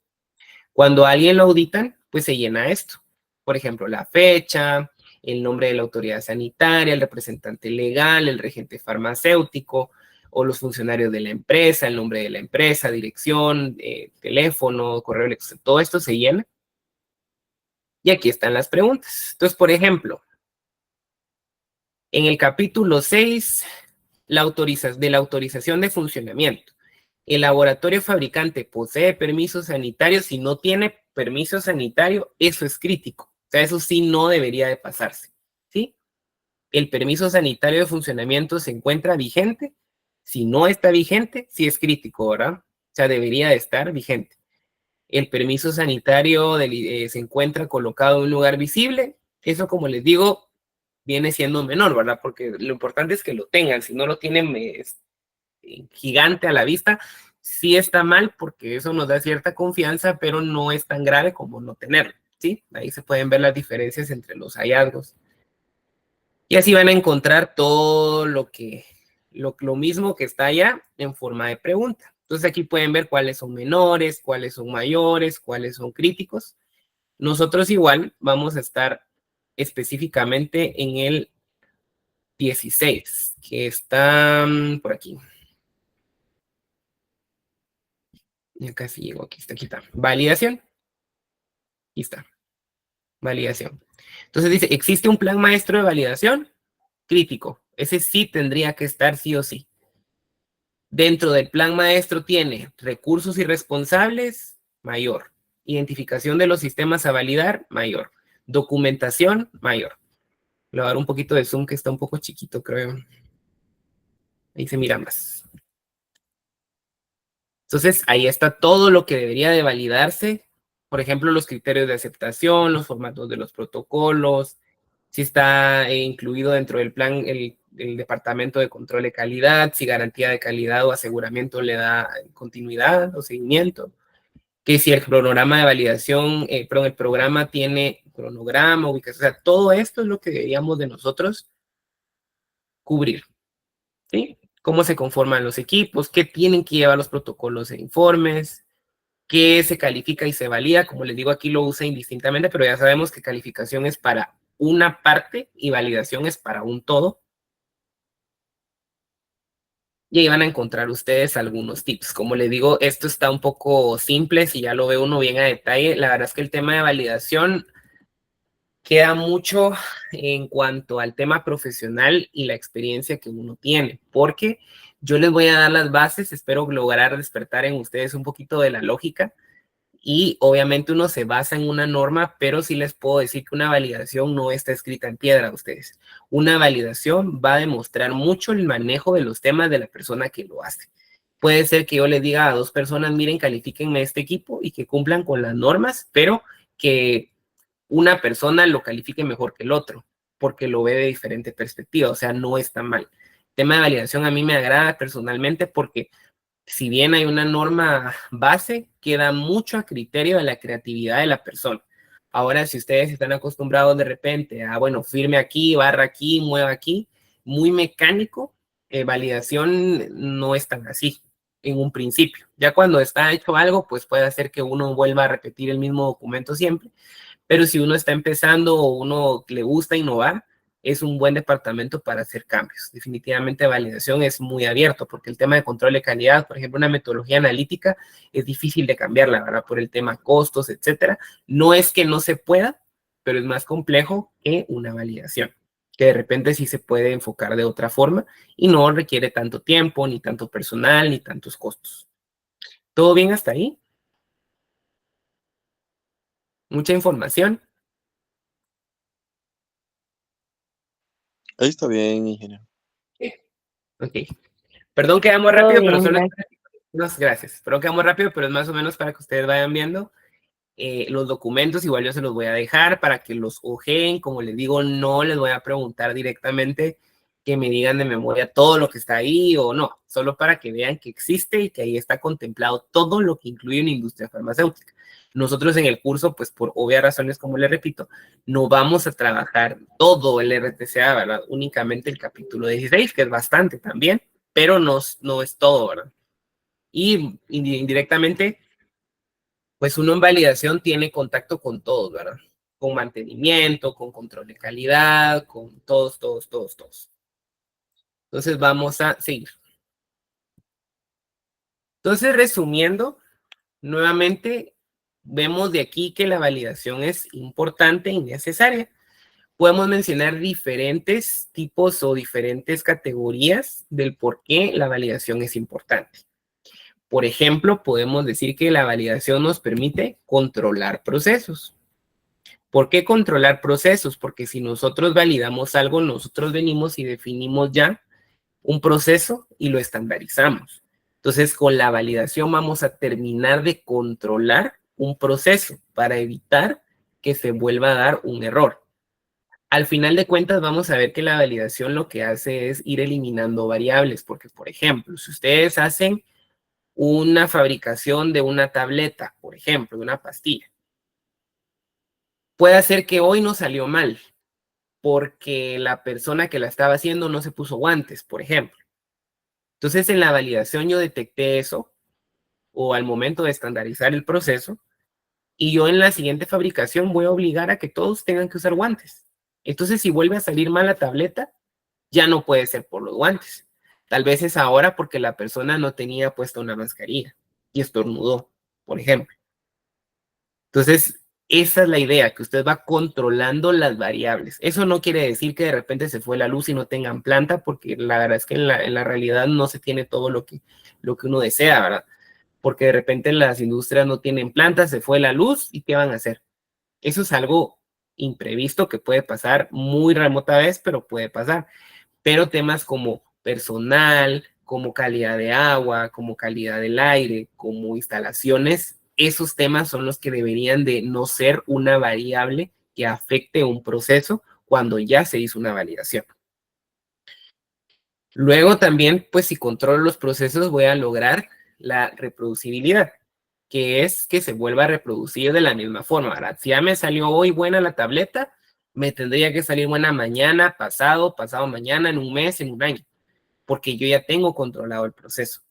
Cuando a alguien lo auditan, pues se llena esto. Por ejemplo, la fecha, el nombre de la autoridad sanitaria, el representante legal, el regente farmacéutico o los funcionarios de la empresa, el nombre de la empresa, dirección, teléfono, correo electrónico, todo esto se llena. Y aquí están las preguntas. Entonces, por ejemplo, en el capítulo 6, de la autorización de funcionamiento. El laboratorio fabricante posee permiso sanitario. Si no tiene permiso sanitario, eso es crítico. O sea, eso sí no debería de pasarse, ¿sí? El permiso sanitario de funcionamiento se encuentra vigente. Si no está vigente, sí es crítico, ¿verdad? O sea, debería de estar vigente. El permiso sanitario se encuentra colocado en un lugar visible. Eso, como les digo, viene siendo menor, ¿verdad? Porque lo importante es que lo tengan. Si no lo tienen gigante a la vista, sí está mal porque eso nos da cierta confianza, pero no es tan grave como no tenerlo, ¿sí? Ahí se pueden ver las diferencias entre los hallazgos. Y así van a encontrar todo lo mismo que está allá en forma de pregunta. Entonces aquí pueden ver cuáles son menores, cuáles son mayores, cuáles son críticos. Nosotros igual vamos a estar específicamente en el 16, que está por aquí. Ya casi llego, aquí está. Validación. Aquí está. Validación. Entonces dice, ¿existe un plan maestro de validación? Crítico. Ese sí tendría que estar sí o sí. Dentro del plan maestro tiene recursos y responsables, mayor. Identificación de los sistemas a validar, mayor. Documentación, mayor. Le voy a dar un poquito de zoom que está un poco chiquito, creo. Ahí se mira más. Entonces, ahí está todo lo que debería de validarse. Por ejemplo, los criterios de aceptación, los formatos de los protocolos, si está incluido dentro del plan el departamento de control de calidad, si garantía de calidad o aseguramiento le da continuidad o seguimiento, que si el cronograma de validación, el programa tiene cronograma, ubicación, o sea, todo esto es lo que deberíamos de nosotros cubrir, ¿sí? Cómo se conforman los equipos, qué tienen que llevar los protocolos e informes, qué se califica y se valida. Como les digo, aquí lo usa indistintamente, pero ya sabemos que calificación es para una parte y validación es para un todo. Y ahí van a encontrar ustedes algunos tips. Como les digo, esto está un poco simple, si ya lo ve uno bien a detalle. La verdad es que el tema de validación queda mucho en cuanto al tema profesional y la experiencia que uno tiene, porque yo les voy a dar las bases, espero lograr despertar en ustedes un poquito de la lógica, y obviamente uno se basa en una norma, pero sí les puedo decir que una validación no está escrita en piedra a ustedes. Una validación va a demostrar mucho el manejo de los temas de la persona que lo hace. Puede ser que yo les diga a 2 personas, miren, califíquenme este equipo y que cumplan con las normas, pero que una persona lo califique mejor que el otro, porque lo ve de diferente perspectiva, o sea, no está mal. El tema de validación a mí me agrada personalmente porque si bien hay una norma base, queda mucho a criterio de la creatividad de la persona. Ahora, si ustedes están acostumbrados de repente a, bueno, firme aquí, barra aquí, mueva aquí, muy mecánico, validación no es tan así en un principio. Ya cuando está hecho algo, pues puede hacer que uno vuelva a repetir el mismo documento siempre, pero si uno está empezando o uno le gusta innovar, es un buen departamento para hacer cambios. Definitivamente validación es muy abierto porque el tema de control de calidad, por ejemplo, una metodología analítica es difícil de cambiarla, ¿verdad? Por el tema costos, etcétera. No es que no se pueda, pero es más complejo que una validación, que de repente sí se puede enfocar de otra forma y no requiere tanto tiempo, ni tanto personal, ni tantos costos. ¿Todo bien hasta ahí? ¿Mucha información? Ahí está bien, ingeniero. Ok. Perdón que vamos rápido, Todo pero bien, solo gracias. gracias. Perdón que vamos rápido, pero es más o menos para que ustedes vayan viendo. Los documentos igual yo se los voy a dejar para que los ojeen. Como les digo, no les voy a preguntar directamente que me digan de memoria todo lo que está ahí o no, solo para que vean que existe y que ahí está contemplado todo lo que incluye una industria farmacéutica. Nosotros en el curso, pues por obvias razones, como les repito, no vamos a trabajar todo el RTCA, ¿verdad? Únicamente el capítulo 16, que es bastante también, pero no es todo, ¿verdad? Y indirectamente, pues uno en validación tiene contacto con todos, ¿verdad? con mantenimiento, con control de calidad, con todos. Entonces vamos a seguir. Entonces, resumiendo, nuevamente vemos de aquí que la validación es importante y necesaria. Podemos mencionar diferentes tipos o diferentes categorías del por qué la validación es importante. Por ejemplo, podemos decir que la validación nos permite controlar procesos. ¿Por qué controlar procesos? Porque si nosotros validamos algo, nosotros venimos y definimos ya un proceso y lo estandarizamos. Entonces, con la validación vamos a terminar de controlar un proceso para evitar que se vuelva a dar un error. Al final de cuentas, vamos a ver que la validación lo que hace es ir eliminando variables, porque, por ejemplo, si ustedes hacen una fabricación de una tableta, por ejemplo, de una pastilla, puede ser que hoy no salió mal, porque la persona que la estaba haciendo no se puso guantes, por ejemplo. Entonces, en la validación yo detecté eso, o al momento de estandarizar el proceso, y yo en la siguiente fabricación voy a obligar a que todos tengan que usar guantes. Entonces, si vuelve a salir mal la tableta, ya no puede ser por los guantes. Tal vez es ahora porque la persona no tenía puesta una mascarilla y estornudó, por ejemplo. Entonces, esa es la idea, que usted va controlando las variables. Eso no quiere decir que de repente se fue la luz y no tengan planta, porque la verdad es que en la realidad no se tiene todo lo que uno desea, ¿verdad? Porque de repente las industrias no tienen plantas, se fue la luz y ¿qué van a hacer? Eso es algo imprevisto que puede pasar muy remota vez, pero puede pasar. Pero temas como personal, como calidad de agua, como calidad del aire, como instalaciones, esos temas son los que deberían de no ser una variable que afecte un proceso cuando ya se hizo una validación. Luego también, pues si controlo los procesos, voy a lograr la reproducibilidad, que es que se vuelva a reproducir de la misma forma, ¿verdad? Si ya me salió hoy buena la tableta, me tendría que salir buena mañana, pasado mañana, en un mes, en un año, porque yo ya tengo controlado el proceso.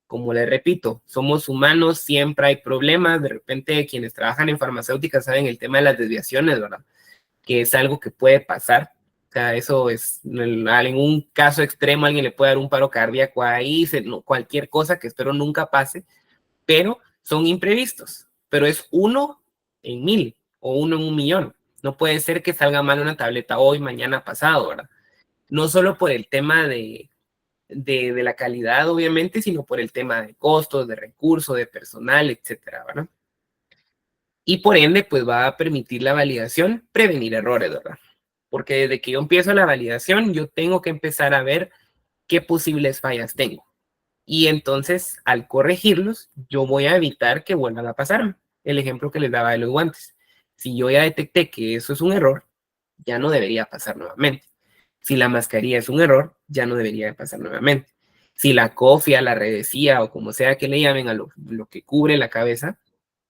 Como les repito, somos humanos, siempre hay problemas. De repente, quienes trabajan en farmacéuticas saben el tema de las desviaciones, ¿verdad? Que es algo que puede pasar. O sea, eso es, en un caso extremo, alguien le puede dar un paro cardíaco ahí, cualquier cosa que espero nunca pase, pero son imprevistos. Pero es 1 en 1000 o 1 en 1.000.000. No puede ser que salga mal una tableta hoy, mañana, pasado, ¿verdad? No solo por el tema de la calidad, obviamente, sino por el tema de costos, de recursos, de personal, etcétera, ¿verdad? Y por ende, pues va a permitir la validación prevenir errores, ¿verdad? Porque desde que yo empiezo la validación, yo tengo que empezar a ver qué posibles fallas tengo. Y entonces, al corregirlos, yo voy a evitar que vuelvan a pasarme. El ejemplo que les daba de los guantes. Si yo ya detecté que eso es un error, ya no debería pasar nuevamente. Si la mascarilla es un error, ya no debería pasar nuevamente. Si la cofia, la redecía o como sea que le llamen a lo que cubre la cabeza,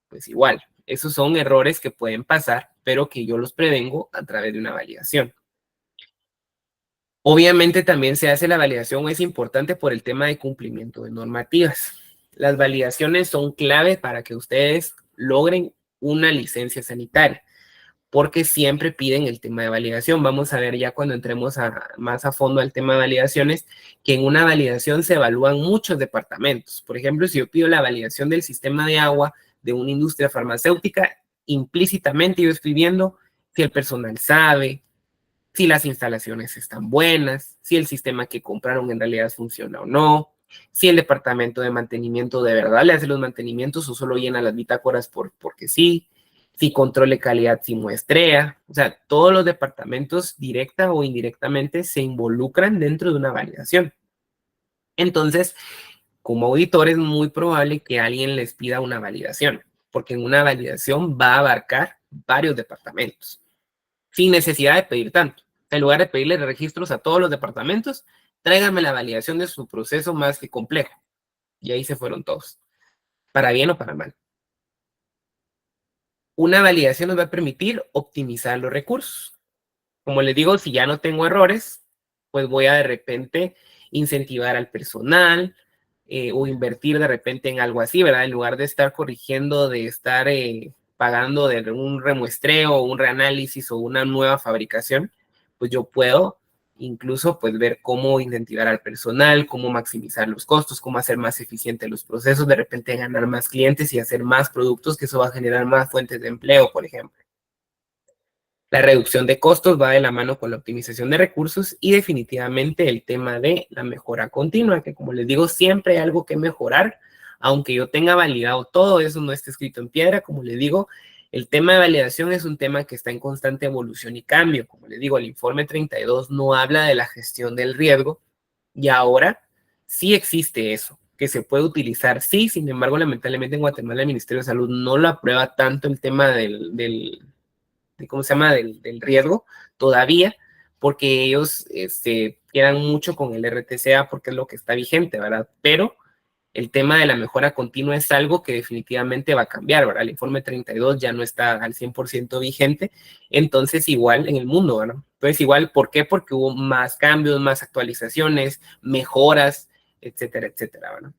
pues igual. Esos son errores que pueden pasar, pero que yo los prevengo a través de una validación. Obviamente también se hace la validación, es importante por el tema de cumplimiento de normativas. Las validaciones son clave para que ustedes logren una licencia sanitaria, porque siempre piden el tema de validación. Vamos a ver ya cuando entremos más a fondo al tema de validaciones, que en una validación se evalúan muchos departamentos. Por ejemplo, si yo pido la validación del sistema de agua de una industria farmacéutica, implícitamente yo estoy viendo si el personal sabe, si las instalaciones están buenas, si el sistema que compraron en realidad funciona o no, si el departamento de mantenimiento de verdad le hace los mantenimientos o solo llena las bitácoras porque sí, si controle calidad, si muestrea. O sea, todos los departamentos directa o indirectamente se involucran dentro de una validación. Entonces, como auditor es muy probable que alguien les pida una validación, porque en una validación va a abarcar varios departamentos, sin necesidad de pedir tanto. En lugar de pedirle registros a todos los departamentos, tráiganme la validación de su proceso más que complejo. Y ahí se fueron todos, para bien o para mal. Una validación nos va a permitir optimizar los recursos. Como les digo, si ya no tengo errores, pues voy a de repente incentivar al personal o invertir de repente en algo así, ¿verdad? En lugar de estar corrigiendo, de estar pagando de un remuestreo, un reanálisis o una nueva fabricación, pues yo puedo incluso pues ver cómo incentivar al personal, cómo maximizar los costos, cómo hacer más eficientes los procesos, de repente ganar más clientes y hacer más productos, que eso va a generar más fuentes de empleo, por ejemplo. La reducción de costos va de la mano con la optimización de recursos y definitivamente el tema de la mejora continua, que como les digo, siempre hay algo que mejorar, aunque yo tenga validado todo, eso no está escrito en piedra, como les digo, el tema de validación es un tema que está en constante evolución y cambio. Como les digo, el informe 32 no habla de la gestión del riesgo y ahora sí existe eso, que se puede utilizar, sí, sin embargo, lamentablemente en Guatemala el Ministerio de Salud no lo aprueba tanto el tema ¿cómo se llama? Del riesgo todavía, porque ellos se quedan mucho con el RTCA porque es lo que está vigente, ¿verdad? Pero el tema de la mejora continua es algo que definitivamente va a cambiar, ¿verdad? El informe 32 ya no está al 100% vigente, entonces igual en el mundo, ¿verdad? Entonces igual, ¿por qué? Porque hubo más cambios, más actualizaciones, mejoras, etcétera, etcétera, ¿verdad?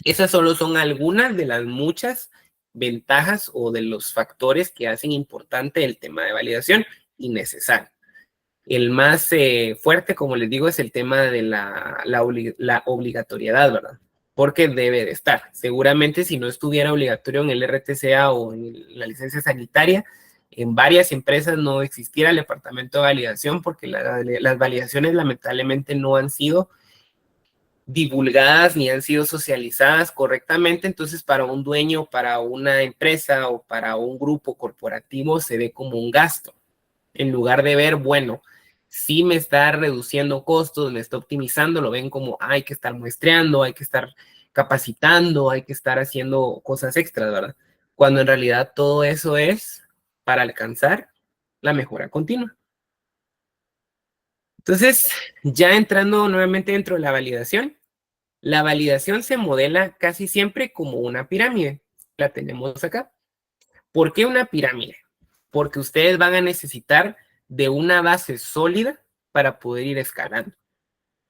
Esas solo son algunas de las muchas ventajas o de los factores que hacen importante el tema de validación y necesario. El más fuerte, como les digo, es el tema de la obligatoriedad, ¿verdad? Porque debe de estar. Seguramente si no estuviera obligatorio en el RTCA o en la licencia sanitaria, en varias empresas no existiera el departamento de validación porque las validaciones lamentablemente no han sido divulgadas ni han sido socializadas correctamente, entonces para un dueño, para una empresa o para un grupo corporativo se ve como un gasto, en lugar de ver, bueno, sí me está reduciendo costos, me está optimizando, lo ven como hay que estar muestreando, hay que estar capacitando, hay que estar haciendo cosas extras, ¿verdad? Cuando en realidad todo eso es para alcanzar la mejora continua. Entonces, ya entrando nuevamente dentro de la validación se modela casi siempre como una pirámide. La tenemos acá. ¿Por qué una pirámide? Porque ustedes van a necesitar de una base sólida para poder ir escalando.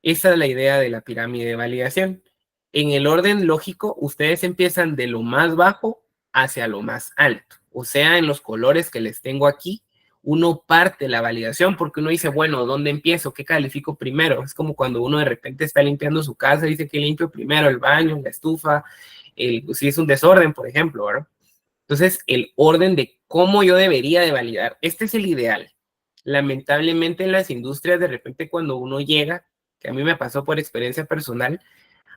Esa es la idea de la pirámide de validación. En el orden lógico, ustedes empiezan de lo más bajo hacia lo más alto. O sea, en los colores que les tengo aquí, uno parte la validación porque uno dice, bueno, ¿dónde empiezo? ¿Qué califico primero? Es como cuando uno de repente está limpiando su casa y dice que limpio primero el baño, la estufa, si es un desorden, por ejemplo, ¿verdad? Entonces, el orden de cómo yo debería de validar, este es el ideal. Lamentablemente en las industrias, de repente cuando uno llega, que a mí me pasó por experiencia personal,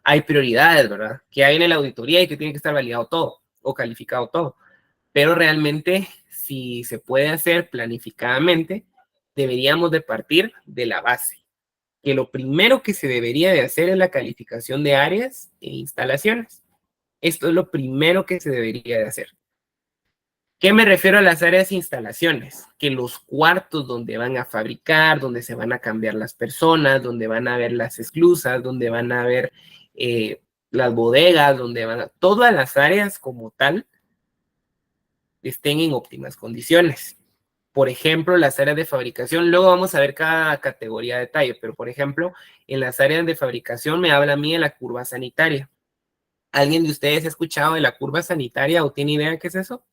hay prioridades, ¿verdad? Que hay en la auditoría y que tiene que estar validado todo o calificado todo. Pero realmente, si se puede hacer planificadamente, deberíamos de partir de la base. Que lo primero que se debería de hacer es la calificación de áreas e instalaciones. Esto es lo primero que se debería de hacer. ¿Qué me refiero a las áreas e instalaciones? Que los cuartos donde van a fabricar, donde se van a cambiar las personas, donde van a ver las esclusas, donde van a ver las bodegas, donde van a... Todas las áreas como tal estén en óptimas condiciones. Por ejemplo, las áreas de fabricación, luego vamos a ver cada categoría de detalle, pero por ejemplo, en las áreas de fabricación me habla a mí de la curva sanitaria. ¿Alguien de ustedes ha escuchado de la curva sanitaria o tiene idea de qué es eso?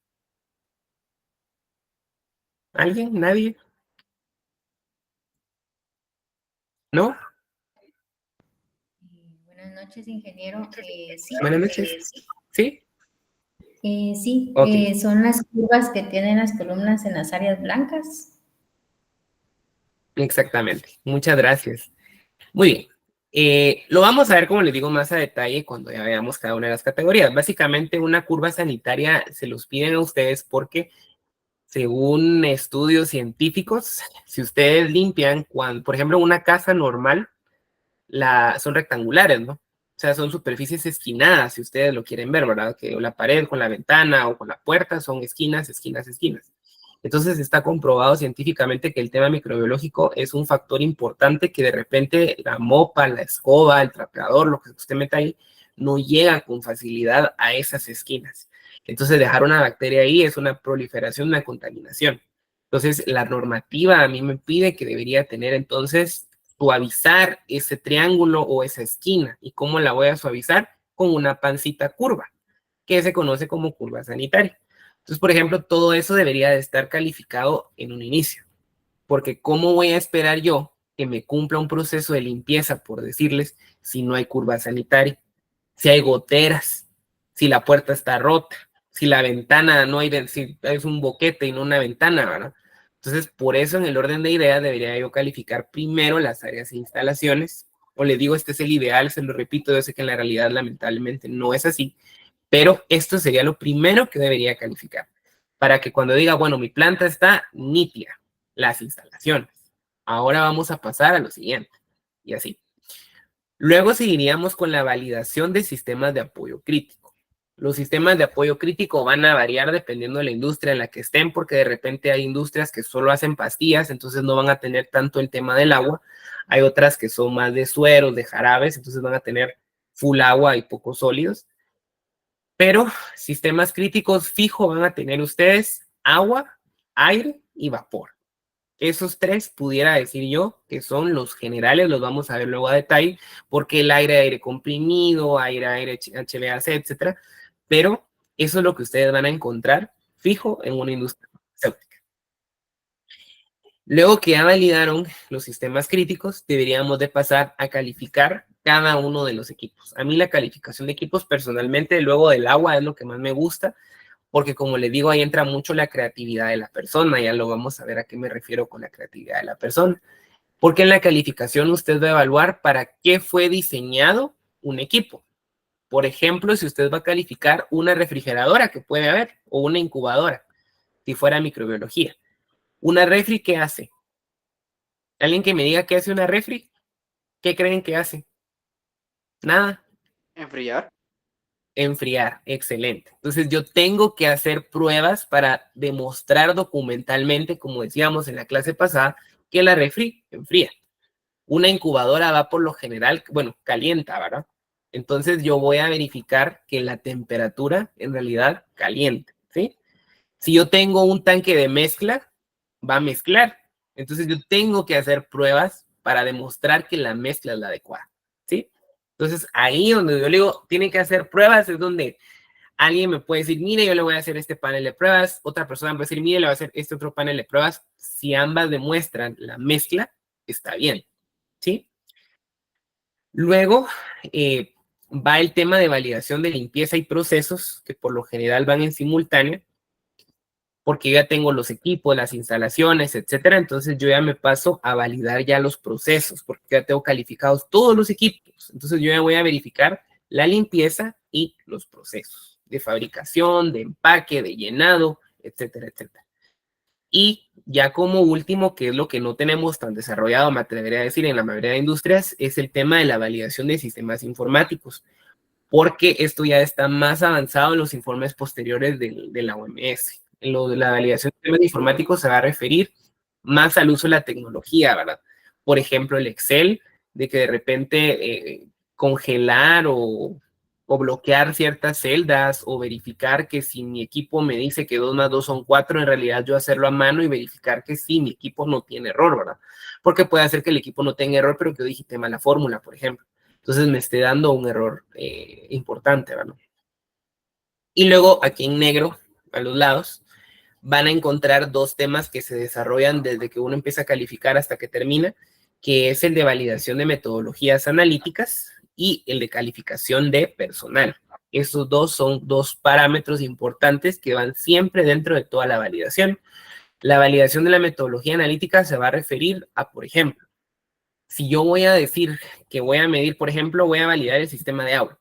¿Alguien? ¿Nadie? ¿No? Buenas noches, ingeniero. Sí. Buenas noches. ¿Sí? Sí, Okay. son las curvas que tienen las columnas en las áreas blancas. Exactamente. Muchas gracias. Muy bien. Lo vamos a ver, como les digo, más a detalle cuando ya veamos cada una de las categorías. Básicamente, una curva sanitaria se los piden a ustedes porque, según estudios científicos, si ustedes limpian, por ejemplo, una casa normal, son rectangulares, ¿no? O sea, son superficies esquinadas, si ustedes lo quieren ver, ¿verdad? Que la pared con la ventana o con la puerta son esquinas, esquinas, esquinas. Entonces está comprobado científicamente que el tema microbiológico es un factor importante que de repente la mopa, la escoba, el trapeador, lo que usted meta ahí, no llega con facilidad a esas esquinas. Entonces dejar una bacteria ahí es una proliferación, una contaminación. Entonces la normativa a mí me pide que debería tener entonces suavizar ese triángulo o esa esquina. ¿Y cómo la voy a suavizar? Con una pancita curva, que se conoce como curva sanitaria. Entonces, por ejemplo, todo eso debería de estar calificado en un inicio, porque ¿cómo voy a esperar yo que me cumpla un proceso de limpieza, por decirles, si no hay curva sanitaria, si hay goteras, si la puerta está rota, si la ventana no hay, si es un boquete y no una ventana, ¿verdad? Entonces, por eso en el orden de ideas debería yo calificar primero las áreas e instalaciones, o le digo, este es el ideal, se lo repito, yo sé que en la realidad lamentablemente no es así, pero esto sería lo primero que debería calificar, para que cuando diga, bueno, mi planta está nítida, las instalaciones. Ahora vamos a pasar a lo siguiente, y así. Luego seguiríamos con la validación de sistemas de apoyo crítico. Los sistemas de apoyo crítico van a variar dependiendo de la industria en la que estén, porque de repente hay industrias que solo hacen pastillas, entonces no van a tener tanto el tema del agua. Hay otras que son más de sueros, de jarabes, entonces van a tener full agua y pocos sólidos. Pero sistemas críticos fijo van a tener ustedes agua, aire y vapor. Esos tres pudiera decir yo que son los generales, los vamos a ver luego a detalle, porque el aire comprimido, aire HVAC, etcétera, pero eso es lo que ustedes van a encontrar fijo en una industria farmacéutica. Luego que ya validaron los sistemas críticos, deberíamos de pasar a calificar cada uno de los equipos. A mí la calificación de equipos personalmente, luego del agua, es lo que más me gusta, porque como les digo, ahí entra mucho la creatividad de la persona, ya lo vamos a ver a qué me refiero con la creatividad de la persona, porque en la calificación usted va a evaluar para qué fue diseñado un equipo. Por ejemplo, si usted va a calificar una refrigeradora que puede haber, o una incubadora, si fuera microbiología. ¿Una refri qué hace? ¿Alguien que me diga qué hace una refri? ¿Qué creen que hace? Nada. Enfriar. Enfriar, excelente. Entonces yo tengo que hacer pruebas para demostrar documentalmente, como decíamos en la clase pasada, que la refri enfría. Una incubadora va por lo general, bueno, calienta, ¿verdad? Entonces yo voy a verificar que la temperatura en realidad caliente, ¿sí? Si yo tengo un tanque de mezcla, va a mezclar. Entonces yo tengo que hacer pruebas para demostrar que la mezcla es la adecuada, ¿sí? Entonces, ahí donde yo le digo, tiene que hacer pruebas, es donde alguien me puede decir, mire, yo le voy a hacer este panel de pruebas, otra persona me puede decir, mire, le voy a hacer este otro panel de pruebas. Si ambas demuestran la mezcla, está bien, ¿sí? Luego, va el tema de validación de limpieza y procesos, que por lo general van en simultáneo, porque yo ya tengo los equipos, las instalaciones, etcétera. Entonces yo ya me paso a validar ya los procesos, porque ya tengo calificados todos los equipos. Entonces yo ya voy a verificar la limpieza y los procesos de fabricación, de empaque, de llenado, etcétera, etcétera. Y ya como último, que es lo que no tenemos tan desarrollado, me atrevería a decir, en la mayoría de industrias, es el tema de la validación de sistemas informáticos, porque esto ya está más avanzado en los informes posteriores de la OMS. En lo de la validación de sistemas informáticos se va a referir más al uso de la tecnología, ¿verdad? Por ejemplo, el Excel, de que de repente congelar o bloquear ciertas celdas o verificar que si mi equipo me dice que 2 más 2 son 4, en realidad yo hacerlo a mano y verificar que sí, mi equipo no tiene error, ¿verdad? Porque puede hacer que el equipo no tenga error, pero que yo digite mal la fórmula, por ejemplo. Entonces me esté dando un error importante, ¿verdad? Y luego aquí en negro, a los lados, van a encontrar dos temas que se desarrollan desde que uno empieza a calificar hasta que termina, que es el de validación de metodologías analíticas y el de calificación de personal. Estos dos son dos parámetros importantes que van siempre dentro de toda la validación. La validación de la metodología analítica se va a referir a, por ejemplo, si yo voy a decir que voy a medir, por ejemplo, voy a validar el sistema de agua.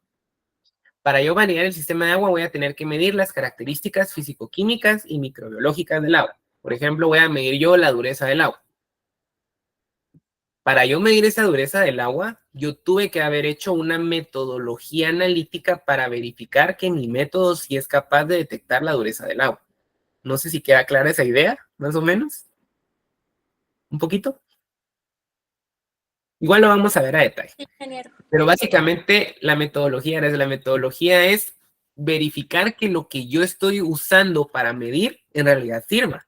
Para yo validar el sistema de agua voy a tener que medir las características físico-químicas y microbiológicas del agua. Por ejemplo, voy a medir yo la dureza del agua. Para yo medir esa dureza del agua, yo tuve que haber hecho una metodología analítica para verificar que mi método sí es capaz de detectar la dureza del agua. No sé si queda clara esa idea, más o menos. ¿Un poquito? Igual lo vamos a ver a detalle. Pero básicamente la metodología es verificar que lo que yo estoy usando para medir en realidad sirva.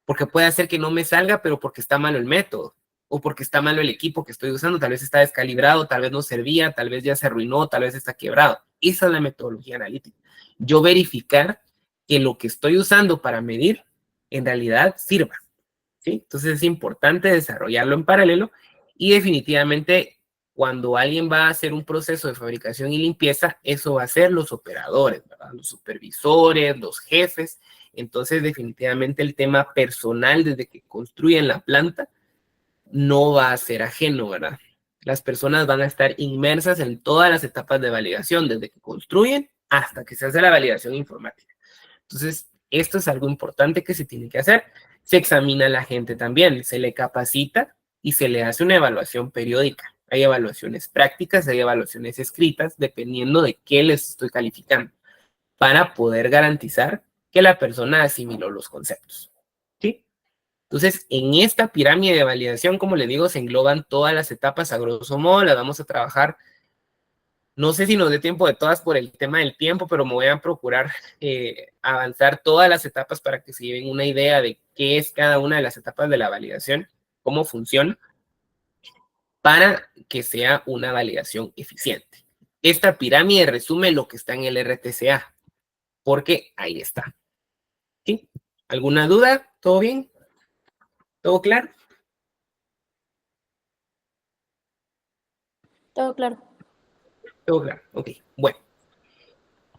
Porque puede hacer que no me salga, pero porque está malo el método. O porque está malo el equipo que estoy usando. Tal vez está descalibrado, tal vez no servía, tal vez ya se arruinó, tal vez está quebrado. Esa es la metodología analítica. Yo verificar que lo que estoy usando para medir en realidad sirva, ¿sí? Entonces es importante desarrollarlo en paralelo y definitivamente cuando alguien va a hacer un proceso de fabricación y limpieza, eso va a ser los operadores, ¿verdad? Los supervisores, los jefes. Entonces definitivamente el tema personal desde que construyen la planta no va a ser ajeno, ¿verdad? Las personas van a estar inmersas en todas las etapas de validación, desde que construyen hasta que se hace la validación informática. Entonces, esto es algo importante que se tiene que hacer. Se examina a la gente también, se le capacita y se le hace una evaluación periódica. Hay evaluaciones prácticas, hay evaluaciones escritas, dependiendo de qué les estoy calificando, para poder garantizar que la persona asimiló los conceptos, ¿sí? Entonces, en esta pirámide de validación, como les digo, se engloban todas las etapas a grosso modo, las vamos a trabajar. No sé si nos dé tiempo de todas por el tema del tiempo, pero me voy a procurar avanzar todas las etapas para que se lleven una idea de qué es cada una de las etapas de la validación, cómo funciona, para que sea una validación eficiente. Esta pirámide resume lo que está en el RTCA, porque ahí está. ¿Sí? ¿Alguna duda? ¿Todo bien? ¿Todo claro? Todo claro. Todo claro, ok. Bueno,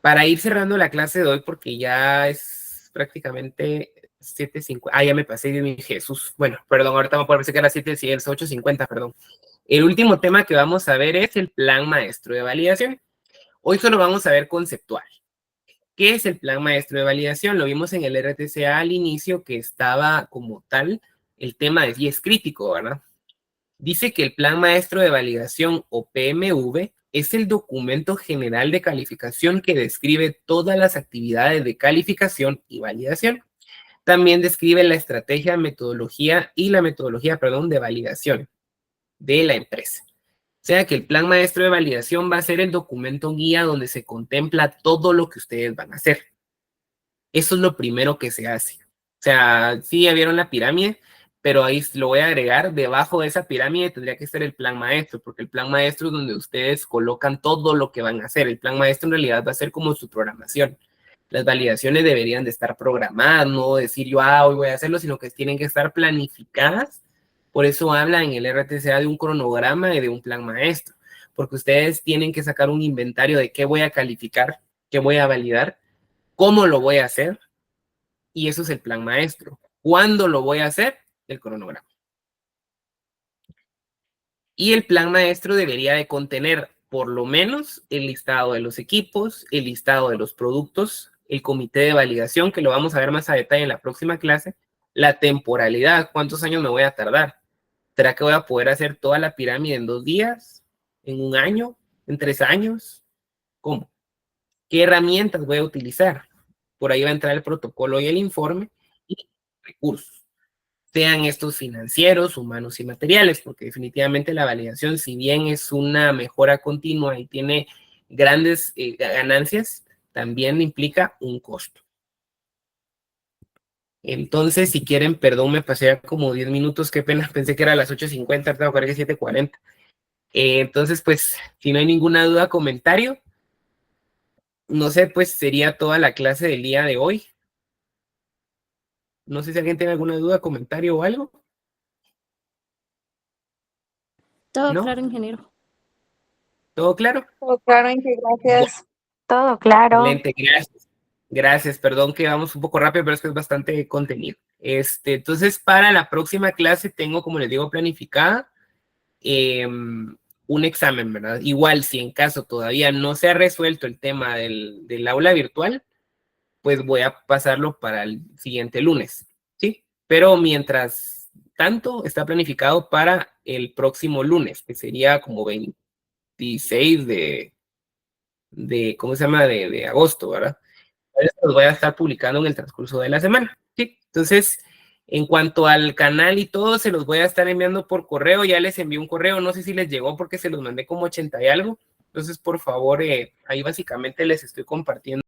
para ir cerrando la clase de hoy, porque ya es prácticamente 7:50. Ah, ya me pasé de mi Jesús. Bueno, perdón, ahorita me parece que era 7, sí, es 8:50, perdón. El último tema que vamos a ver es el plan maestro de validación. Hoy solo vamos a ver conceptual. ¿Qué es el plan maestro de validación? Lo vimos en el RTCA al inicio, que estaba como tal el tema de 10 crítico, ¿verdad? Dice que el plan maestro de validación o PMV es el documento general de calificación que describe todas las actividades de calificación y validación. También describe la estrategia, metodología y la metodología, de validación de la empresa. O sea que el plan maestro de validación va a ser el documento guía donde se contempla todo lo que ustedes van a hacer. Eso es lo primero que se hace. O sea, sí, ya vieron la pirámide, pero ahí lo voy a agregar, debajo de esa pirámide tendría que estar el plan maestro, porque el plan maestro es donde ustedes colocan todo lo que van a hacer. El plan maestro en realidad va a ser como su programación. Las validaciones deberían de estar programadas, no decir yo, hoy voy a hacerlo, sino que tienen que estar planificadas. Por eso habla en el RTCA de un cronograma y de un plan maestro, porque ustedes tienen que sacar un inventario de qué voy a calificar, qué voy a validar, cómo lo voy a hacer, y eso es el plan maestro. ¿Cuándo lo voy a hacer? El cronograma. Y el plan maestro debería de contener por lo menos el listado de los equipos, el listado de los productos, el comité de validación, que lo vamos a ver más a detalle en la próxima clase, la temporalidad, cuántos años me voy a tardar. ¿Será que voy a poder hacer toda la pirámide en 2 días? ¿En 1 año? ¿En 3 años? ¿Cómo? ¿Qué herramientas voy a utilizar? Por ahí va a entrar el protocolo y el informe y recursos. Sean estos financieros, humanos y materiales, porque definitivamente la validación, si bien es una mejora continua y tiene grandes ganancias, también implica un costo. Entonces, si quieren, perdón, me pasé como 10 minutos, qué pena, pensé que era a las 8:50, ahorita me que 7:40. Entonces, pues, si no hay ninguna duda, comentario, no sé, pues sería toda la clase del día de hoy. No sé si alguien tiene alguna duda, comentario o algo. Todo ¿No? claro, ingeniero. ¿Todo claro? Todo claro, Inge, gracias. Bueno, Todo claro. excelente, gracias. Gracias, perdón que vamos un poco rápido, pero es que es bastante contenido. Entonces, para la próxima clase tengo, como les digo, planificada un examen, ¿verdad? Igual, si en caso todavía no se ha resuelto el tema del aula virtual, pues voy a pasarlo para el siguiente lunes, ¿sí? Pero mientras tanto, está planificado para el próximo lunes, que sería como 26 ¿cómo se llama? De agosto, ¿verdad? Los voy a estar publicando en el transcurso de la semana, ¿sí? Entonces, en cuanto al canal y todo, se los voy a estar enviando por correo. Ya les envié un correo, no sé si les llegó porque se los mandé como 80 y algo. Entonces, por favor, ahí básicamente les estoy compartiendo